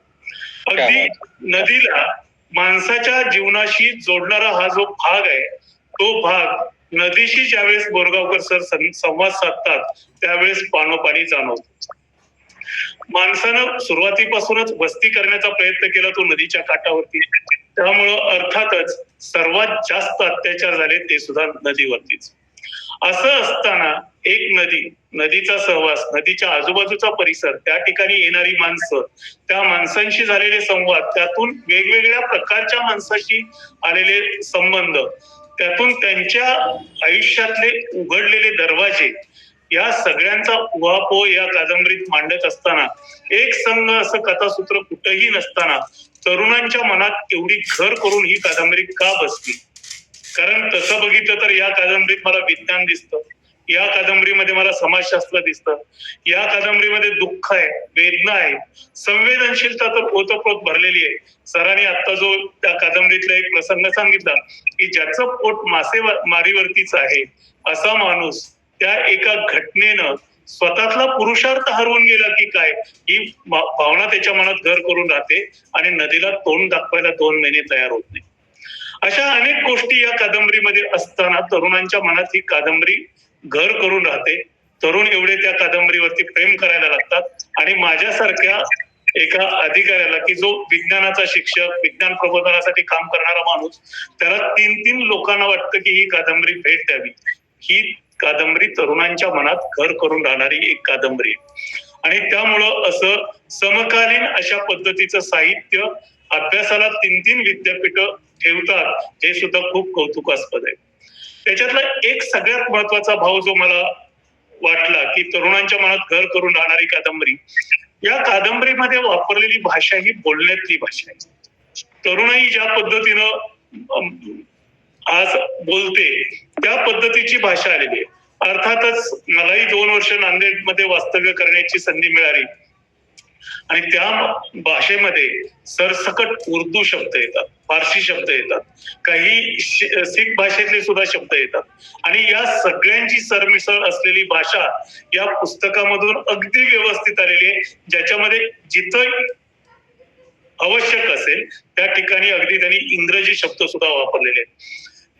अगदी नदीला माणसाच्या जीवनाशी जोडणारा हा जो भाग आहे, तो भाग नदीशी ज्यावेळेस बोरगावकर सर संवाद साधतात त्यावेळेस पाणोपाणी जाणवतं. माणसानं सुरुवातीपासूनच वस्ती करण्याचा प्रयत्न केला तो नदीच्या काठावरती, त्यामुळं अर्थातच सर्वात जास्त अत्याचार झाले ते सुद्धा नदीवरतीच. असं असताना एक नदीचा सहवास, नदीच्या आजूबाजूचा परिसर, त्या ठिकाणी येणारी माणसं, त्या माणसांशी झालेले संवाद, त्यातून वेगवेगळ्या प्रकारच्या माणसाशी आलेले संबंध, त्यातून त्यांच्या आयुष्यातले उघडलेले दरवाजे, या सगळ्यांचा उहापोह या कादंबरीत मांडत असताना एक संघ असं कथासूत्र कुठंही नसताना तरुणांच्या मनात एवढी घर करून ही कादंबरी का बसली? कारण तसं बघितलं तर या कादंबरीत मला विज्ञान दिसतं, या कादंबरीमध्ये मला समाजशास्त्र दिसतं, या कादंबरीमध्ये दुःख आहे, वेदना आहे, संवेदनशीलता तर ओतप्रोत भरलेली आहे. सरांनी आता जो त्या कादंबरीतला एक प्रसंग सांगितला की ज्याचं पोट मारीवरतीच आहे असा माणूस त्या एका घटनेनं स्वतःतला पुरुषार्थ हरवून गेला की काय, ही भावना त्याच्या मनात घर करून राहते आणि नदीला तोंड दाखवायला 2 महिने तयार होत नाही. अशा अनेक गोष्टी या कादंबरीमध्ये असताना तरुणांच्या मनात ही कादंबरी घर करून राहते. तरुण एवढे त्या कादंबरीवरती प्रेम करायला लागतात आणि माझ्यासारख्या एका अधिकाऱ्याला की जो विज्ञानाचा शिक्षक, विज्ञान प्रबोधनासाठी काम करणारा माणूस, त्याला 3-3 लोकांना वाटतं की ही कादंबरी भेट द्यावी. ही कादंबरी तरुणांच्या मनात घर करून राहणारी एक कादंबरी आहे आणि त्यामुळं असं समकालीन अशा पद्धतीचं साहित्य अभ्यासाला 3-3 विद्यापीठ ठेवतात, हे सुद्धा खूप कौतुकास्पद आहे. त्याच्यातला एक सगळ्यात महत्वाचा भाव जो मला वाटला की तरुणांच्या मनात घर करून राहणारी कादंबरी, या कादंबरीमध्ये वापरलेली भाषा ही बोलण्यातली भाषा आहे. तरुणाई ज्या पद्धतीनं आज बोलते त्या पद्धतीची भाषा आलेली आहे. अर्थातच मलाही 2 वर्ष नांदेडमध्ये वास्तव्य करण्याची संधी मिळाली आणि त्या भाषेमध्ये सरसकट उर्दू शब्द येतात, फारसी शब्द येतात, काही सिख भाषेतले सुद्धा शब्द येतात आणि या सगळ्यांची सरमिसळ असलेली भाषा या पुस्तकामधून अगदी व्यवस्थित आलेली आहे, ज्याच्यामध्ये जिथं आवश्यक असेल त्या ठिकाणी अगदी त्यांनी इंग्रजी शब्द सुद्धा वापरलेले आहेत.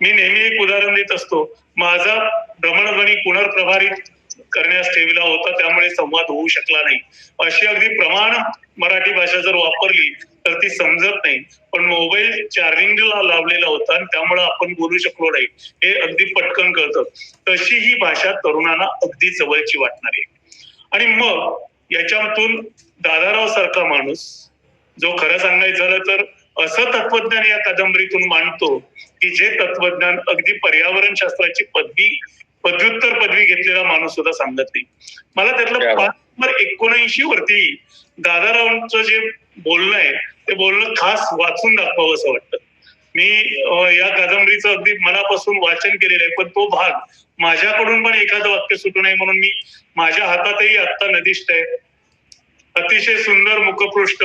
मी नेहमी एक उदाहरण देत असतो, माझा भ्रमणध्वनी पुनर्प्रभारित करण्यास ठेवला होता, त्यामुळे संवाद होऊ शकला नाही. अशी अगदी प्रमाण मराठी भाषा जर वापरली तर ती समजत नाही, पण मोबाईल चार्जिंगला लावलेला होता आणि त्यामुळे आपण बोलू शकलो नाही, हे अगदी पटकन कळतं. तशी ही भाषा तरुणांना अगदी जवळची वाटणारी आहे. आणि मग याच्यातून दादाराव सारखा माणूस जो खरं सांगायचं झालं तर असं तत्वज्ञान या कादंबरीतून मांडतो की जे तत्वज्ञान अगदी पर्यावरण शास्त्राची पदव्युत्तर पदवी घेतलेला माणूस सुद्धा सांगत नाही. मला त्यातलं 5/79 वरती दादारावांचं जे बोलणं आहे ते बोलणं खास वाचून दाखवावं असं वाटतं. मी या कादंबरीचं अगदी मनापासून वाचन केलेलं आहे, पण तो भाग माझ्याकडून पण एखादं वाक्य सुटू नये म्हणून मी माझ्या हातातही आत्ता नदीष्ट आहे, अतिशय सुंदर मुखपृष्ठ,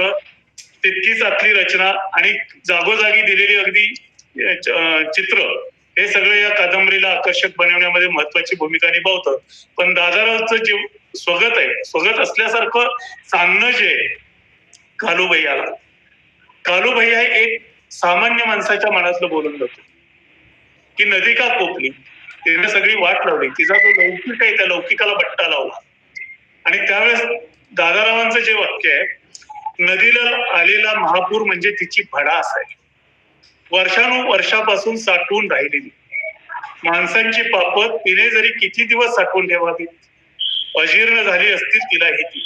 तितकीच आतली रचना आणि जागोजागी दिलेली अगदी चित्र, हे सगळं या कादंबरीला आकर्षक बनवण्यामध्ये महत्वाची भूमिका निभावतं. पण दादारावचं जे स्वगत आहे, स्वगत असल्यासारखं सांगणं जे आहे कालूभैयाला, कालूभैया हे एक सामान्य माणसाच्या मनातलं बोलून जातो की नदी का कोकली, तिने सगळी वाट लावली, तिचा जो लौकिक आहे त्या लौकिकाला बट्टा लावला. आणि त्यावेळेस दादारावांचं जे वाक्य आहे, नदीला आलेला महापूर म्हणजे तिची भडास आहे, वर्षानुवर्षापासून साठवून राहिलेली माणसांची पापं तिने जरी किती दिवस साठवून ठेवावी, अजीर्ण झाली असतील तिलाही ती.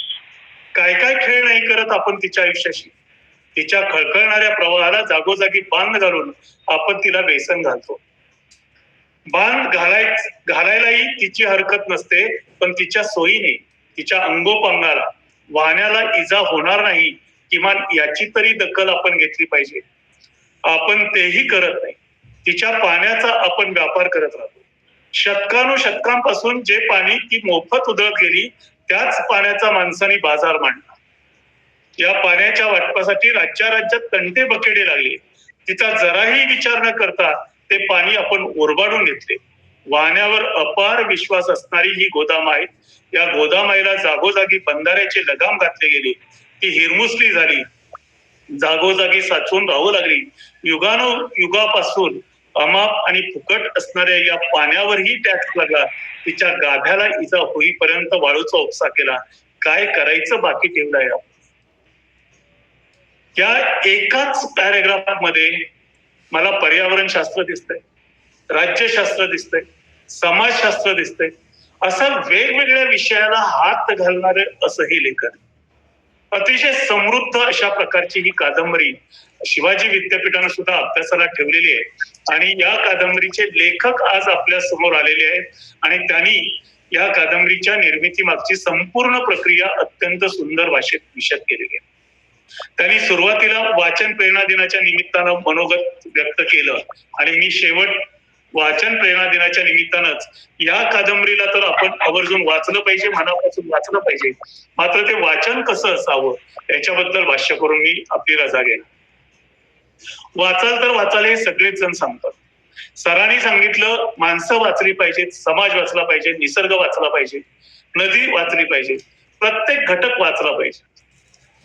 काय काय खेळ नाही करत आपण तिच्या आयुष्याशी, तिच्या खळखळणाऱ्या प्रवाहाला जागोजागी बांध घालून आपण तिला व्यसन घालतो. बांध घालायलाही तिची हरकत नसते, पण तिच्या सोयीने तिच्या अंगोपंगाला, वाहण्याला इजा होणार नाही किमान याची तरी दखल आपण घेतली पाहिजे. आपण तेही करत नाही. हिच्या पाण्याचा आपण व्यापार करत राहतो. शतकानुशतकांपासून जे पाणी ती मोफत उधळत गेली त्याच पाण्याचा माणसांनी बाजार मांडला. या पाण्याच्या वाटपासाठी राज्यात तंटे बकेडे लागले. तिचा जराही विचार न करता ते पाणी आपण ओरबाडून घेतले. वाहण्यावर अपार विश्वास असणारी ही गोदाम आहेत. या गोदामाईला जागोजागी बंधाऱ्याचे लगाम घातले गेले. ती हिरमुसली झाली, जागोजागी साचून राहू लागली. युगापासून अमाप आणि फुकट असणाऱ्या या पाण्यावरही टॅक्स लागला. तिच्या गाभ्याला इजा होईपर्यंत वाळूचा उपसा केला. काय करायचं बाकी ठेवलंय. या एकाच पॅरेग्राफ मध्ये मला पर्यावरण शास्त्र दिसतंय, राज्यशास्त्र दिसतंय, समाजशास्त्र दिसतंय. असं वेगवेगळ्या विषयाला हात घालणारे असं हे लेखन. अतिशय समृद्ध अशा प्रकारची ही कादंबरी शिवाजी विद्यापीठानं सुद्धा अभ्यासाला ठेवलेली आहे. आणि या कादंबरीचे लेखक आज आपल्या समोर आलेले आहेत आणि त्यांनी या कादंबरीच्या निर्मिती मागची संपूर्ण प्रक्रिया अत्यंत सुंदर भाषेत विशद केलेली आहे. त्यांनी सुरुवातीला वाचन प्रेरणा दिनाच्या निमित्तानं मनोगत व्यक्त केलं आणि मी शेवट वाचन प्रेरणा दिनाच्या निमित्तानंच या कादंबरीला तर आपण आवर्जून वाचलं पाहिजे, मनापासून वाचलं पाहिजे. मात्र ते वाचन कसं असावं याच्याबद्दल भाष्य करून मी आपली रजा घेईन. वाचाल तर वाचाल हे सगळेच जण सांगतात. सरांनी सांगितलं माणसं वाचली पाहिजेत, समाज वाचला पाहिजे, निसर्ग वाचला पाहिजे, नदी वाचली पाहिजे, प्रत्येक घटक वाचला पाहिजे.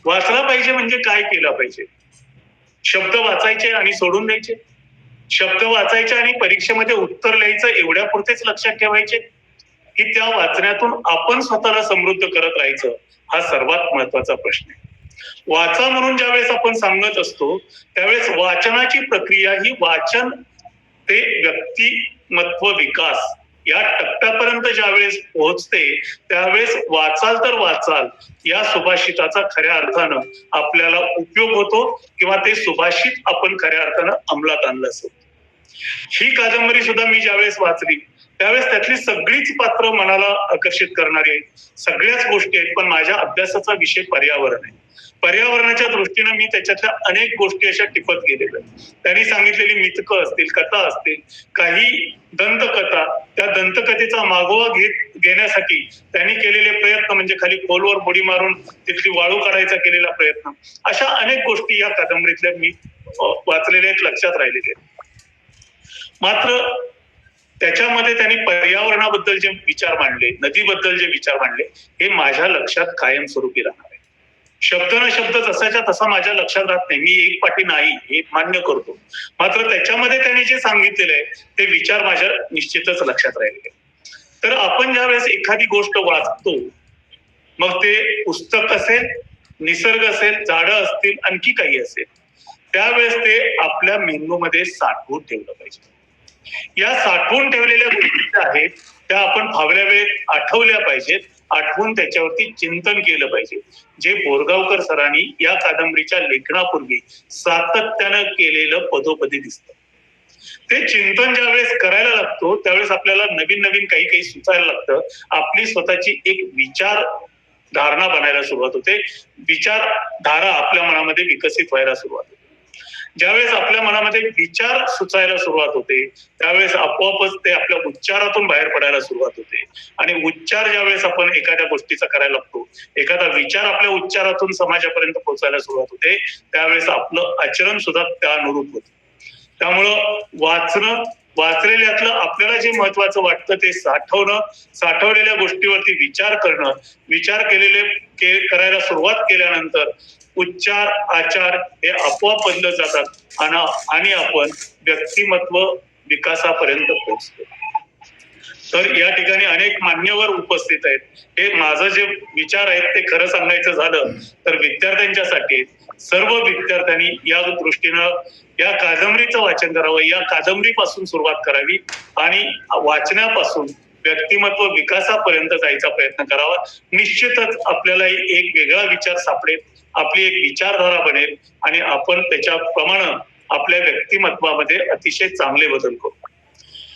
वाचला पाहिजे म्हणजे काय केलं पाहिजे? शब्द वाचायचे आणि सोडून द्यायचे, शब्द वाचायचे आणि परीक्षेमध्ये उत्तर लिहायचं एवढ्या पुरतेच लक्षात ठेवायचे, की त्या वाचण्यातून आपण स्वतःला समृद्ध करत राहायचं? हा सर्वात महत्वाचा प्रश्न आहे. वाचा म्हणून ज्यावेळेस आपण सांगत असतो त्यावेळेस वाचनाची प्रक्रिया ही वाचन ते व्यक्तिमत्व विकास या टप्प्यापर्यंत ज्यावेळेस पोहोचते त्यावेळेस वाचाल तर वाचाल या सुभाषिताचा खऱ्या अर्थानं आपल्याला उपयोग होतो किंवा ते सुभाषित आपण खऱ्या अर्थानं अंमलात आणलं असतं. ही कादंबरी सुद्धा मी ज्यावेळेस वाचली त्यावेळेस त्यातली सगळीच पात्र मनाला आकर्षित करणारी आहेत, सगळ्याच गोष्टी आहेत. पण माझ्या अभ्यासाचा विषय पर्यावरण आहे. पर्यावरणाच्या दृष्टीनं मी त्याच्यातल्या अनेक गोष्टी अशा टिपत गेलेल्या. त्यांनी सांगितलेली मिथकं असतील, कथा असतील, काही दंतकथा, त्या दंतकथेचा मागोवा घेण्यासाठी त्यांनी केलेले प्रयत्न म्हणजे खाली खोलवर बुडी मारून तिथली वाळू काढायचा केलेला प्रयत्न, अशा अनेक गोष्टी या कादंबरीतल्या मी वाचलेल्या आहेत, लक्षात राहिलेल्या आहेत. मात्र त्याच्यामध्ये त्यांनी पर्यावरणाबद्दल जे विचार मांडले, नदीबद्दल जे विचार मांडले, हे माझ्या लक्षात कायमस्वरूपी राहणार आहे. शब्द न शब्द तसाच्या तसा माझ्या लक्षात राहत नाही, मी एक पाठी नाही हे मान्य करतो. मात्र त्याच्यामध्ये त्यांनी जे सांगितलेलं आहे ते विचार माझ्या निश्चितच लक्षात राहिलेले. तर आपण ज्या वेळेस एखादी गोष्ट वाचतो, मग ते पुस्तक असेल, निसर्ग असेल, झाडं असतील, आणखी काही असेल, त्यावेळेस ते आपल्या मेंदूमध्ये साठवून ठेवलं पाहिजे. या साठवून ठेवलेल्या गोष्टी ज्या आहेत त्या आपण फावल्या वेळेत आठवल्या पाहिजेत, आठवून त्याच्यावरती चिंतन केलं पाहिजे. जे बोरगावकर सरांनी या कादंबरीच्या लेखनापूर्वी सातत्यानं केलेलं पदोपदी दिसतं. ते चिंतन ज्या वेळेस करायला लागतो त्यावेळेस आपल्याला नवीन नवीन काही काही सुचायला लागतं. आपली स्वतःची एक विचार धारणा बनायला सुरुवात होते, विचारधारा आपल्या मनामध्ये विकसित व्हायला सुरुवात होते. ज्यावेळेस आपल्या मनामध्ये विचार सुचायला सुरुवात होते त्यावेळेस आपोआपच ते आपल्या उच्चारातून बाहेर पडायला सुरुवात होते. आणि उच्चार ज्यावेळेस आपण एखाद्या गोष्टीचा करायला लागतो, एखादा विचार आपल्या उच्चारातून समाजापर्यंत पोहोचायला सुरुवात होते, त्यावेळेस आपलं आचरण सुद्धा त्या अनुरूप होतं. त्यामुळं वाचलेल्यातलं आपल्याला जे महत्वाचं वाटतं ते साठवणं, साठवलेल्या गोष्टीवरती विचार करणं, विचार करायला सुरुवात केल्यानंतर उच्चार आचार हे आपोआप बदलत जातात आणि आपण व्यक्तिमत्व विकासापर्यंत पोहोचतो. तर या ठिकाणी अनेक मान्यवर उपस्थित आहेत. हे माझं जे विचार आहेत ते खरं सांगायचं झालं तर विद्यार्थ्यांच्यासाठी सर्व विद्यार्थ्यांनी या दृष्टीनं या कादंबरीचं वाचन करावं, या कादंबरीपासून सुरुवात करावी आणि वाचण्यापासून व्यक्तिमत्व विकासापर्यंत जायचा प्रयत्न करावा. निश्चितच आपल्याला एक वेगळा विचार सापडेल, आपली एक विचारधारा बनेल आणि आपण त्याच्याप्रमाणे आपल्या व्यक्तिमत्वामध्ये अतिशय चांगले बदल करू.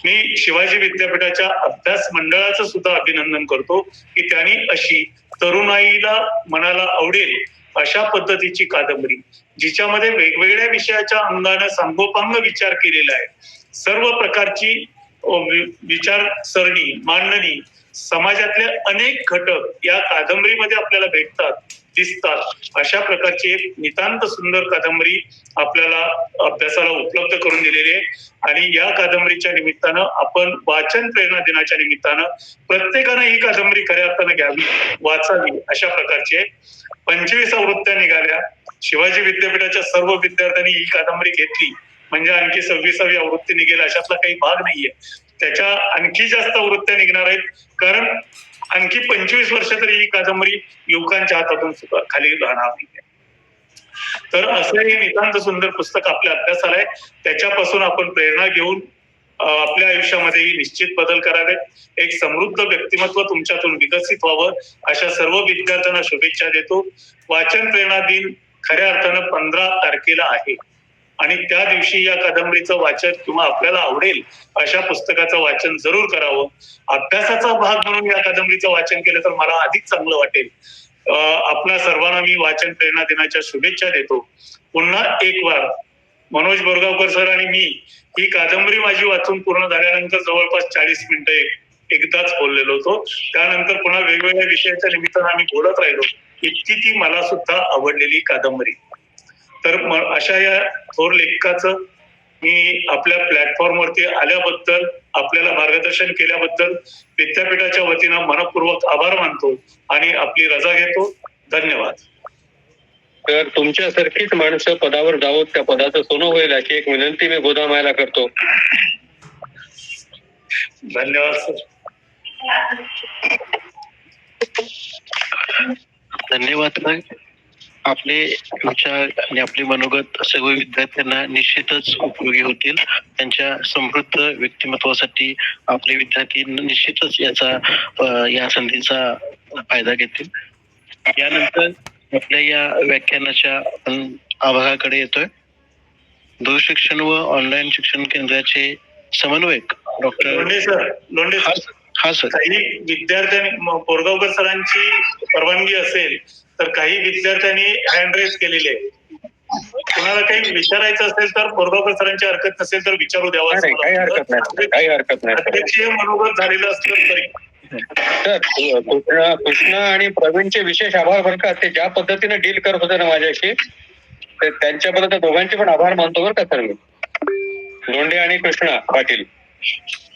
मी शिवाजी विद्यापीठाच्या अभ्यास मंडळाचं सुद्धा अभिनंदन करतो की त्यांनी अशी तरुणाईला मनाला आवडेल अशा पद्धतीची कादंबरी, जिच्यामध्ये वेगवेगळ्या विषयाच्या अंगाने सांगोपांग विचार केलेला आहे. सर्व प्रकारची विचारसरणी मांडणी, समाजातले अनेक घटक या कादंबरीमध्ये आपल्याला भेटतात, दिसतात. अशा प्रकारची एक नितांत सुंदर कादंबरी आपल्याला अभ्यासाला उपलब्ध करून दिलेली आहे. आणि या कादंबरीच्या निमित्तानं आपण वाचन प्रेरणा दिनाच्या निमित्तानं प्रत्येकानं ही कादंबरी खऱ्या अर्थानं घ्यावी, वाचावी. अशा प्रकारचे 25 आवृत्त्या निघाल्या. शिवाजी विद्यापीठाच्या सर्व विद्यार्थ्यांनी ही कादंबरी घेतली म्हणजे आणखी 26वी आवृत्ती निघेल अशातला काही भाग नाहीये. त्याच्या आणखी जास्त आवृत्त्या निघणार आहेत, कारण आणखी 25 वर्ष तरी ही कादंबरी युवकांच्या हातातून सुद्धा खाली राहणार नाही. तर असं हे नितांत सुंदर पुस्तक आपल्या अभ्यासाला आहे. त्याच्यापासून आपण प्रेरणा घेऊन आपल्या आयुष्यामध्येही निश्चित बदल करावेत. एक समृद्ध व्यक्तिमत्व तुमच्यातून विकसित व्हावं अशा सर्व विद्यार्थ्यांना शुभेच्छा देतो. वाचन प्रेरणा दिन खऱ्या अर्थानं 15 तारखेला आहे आणि त्या दिवशी या कादंबरीचं वाचन किंवा आपल्याला आवडेल अशा पुस्तकाचं वाचन जरूर करावं. अभ्यासाचा भाग म्हणून या कादंबरीचं वाचन केलं तर मला अधिक चांगलं वाटेल. आपल्या सर्वांना मी वाचन प्रेरणा दिनाच्या शुभेच्छा देतो. पुन्हा एक वार मनोज बोरगावकर सर आणि मी ही कादंबरी माझी वाचून पूर्ण झाल्यानंतर जवळपास 40 मिनिटं एकदाच बोललेलो होतो. त्यानंतर पुन्हा वेगवेगळ्या विषयाच्या निमित्तानं आम्ही बोलत राहिलो. इतकी ती मला सुद्धा आवडलेली कादंबरी. तर अशा या थोर लेखकाचं मी आपल्या प्लॅटफॉर्मवरती आल्याबद्दल, आपल्याला मार्गदर्शन केल्याबद्दल विद्यापीठाच्या वतीनं मनपूर्वक आभार मानतो आणि आपली रजा घेतो. धन्यवाद. तर तुमच्यासारखीच माणसं पदावर जावं, त्या पदाचं सोनं होईल अशी एक विनंती मी गोदामायला करतो. धन्यवाद सर. धन्यवाद सर. आपले विचार आणि आपले मनोगत सर्व विद्यार्थ्यांना निश्चितच उपयोगी होतील. त्यांच्या समृद्ध व्यक्तिमत्वासाठी आपले विद्यार्थी निश्चितच या संधीचा फायदा घेतील. यानंतर आपल्या या व्याख्यानाच्या आपण आभागाकडे येतोय. दूरशिक्षण व ऑनलाईन शिक्षण केंद्राचे समन्वयक डॉक्टर लोंढे सर. हा सर. काही विद्यार्थ्यांनी बोरगावकर सरांची परवानगी असेल तर काही विद्यार्थ्यांनी हँड रेज केलेले आहे. कुणाला काही विचारायचं असेल तर बोरगावकर सरांची हरकत नसेल तर विचारू द्यावा. काही हरकत नाही. अध्यक्षीय मनोगत झालेलं असलं तरी. तर कृष्ण आणि प्रवीणचे विशेष आभार बरं का. ते ज्या पद्धतीने डील करत होते ना माझ्याशी, ते त्यांच्याबद्दल दोघांचे पण आभार मानतो बरं का सर मी. लोंढे आणि कृष्णा पाटील.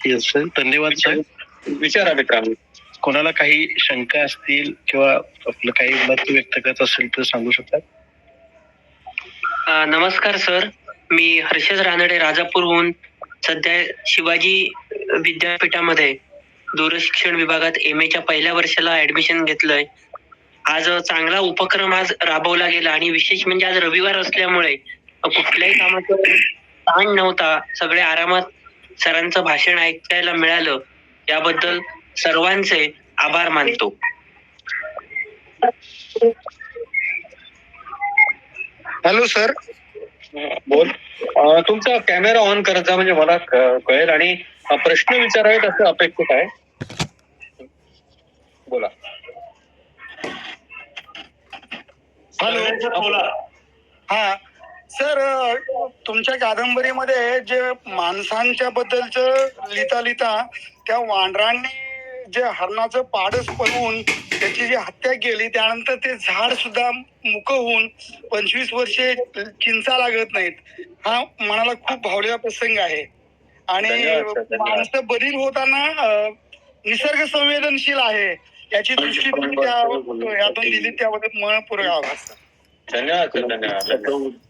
Yes sir. धन्यवाद सर. विचारा मित्रांनो. कोणाला काही शंका असतील किंवा आपलं काही मत व्यक्त करत असेल तर सांगू शकतात. नमस्कार सर. मी हर्षद रानडे राजापूरहून सध्या शिवाजी विद्यापीठामध्ये दूरशिक्षण विभागात MA च्या पहिल्या वर्षाला ऍडमिशन घेतलंय. आज चांगला उपक्रम आज राबवला गेला आणि विशेष म्हणजे आज रविवार असल्यामुळे कुठल्याही कामाचा ताण नव्हता. सगळे आरामात सरांचं भाषण ऐकायला मिळालं. याबद्दल सर्वांचे आभार मानतो. Hello sir. बोल. तुमचा कॅमेरा ऑन करत जा म्हणजे मला कळेल आणि प्रश्न विचारावेत असं अपेक्षित आहे. बोला. हॅलो. बोला. हा सर, तुमच्या कादंबरीमध्ये जे माणसांच्या बद्दलचं लिहिता त्या वानरांनी जे हरणाचं पाडस पळवून त्याची जी हत्या केली, त्यानंतर ते झाड सुद्धा मुकं होऊन 25 वर्षे चिंचा लागत नाहीत, हा मनाला खूप भावलेला प्रसंग आहे. आणि माणसं बदल होताना निसर्ग संवेदनशील आहे याची दृष्टी तुम्ही यातून दिली, त्याबद्दल मनपूर्वक आभार सर. धन्यवाद.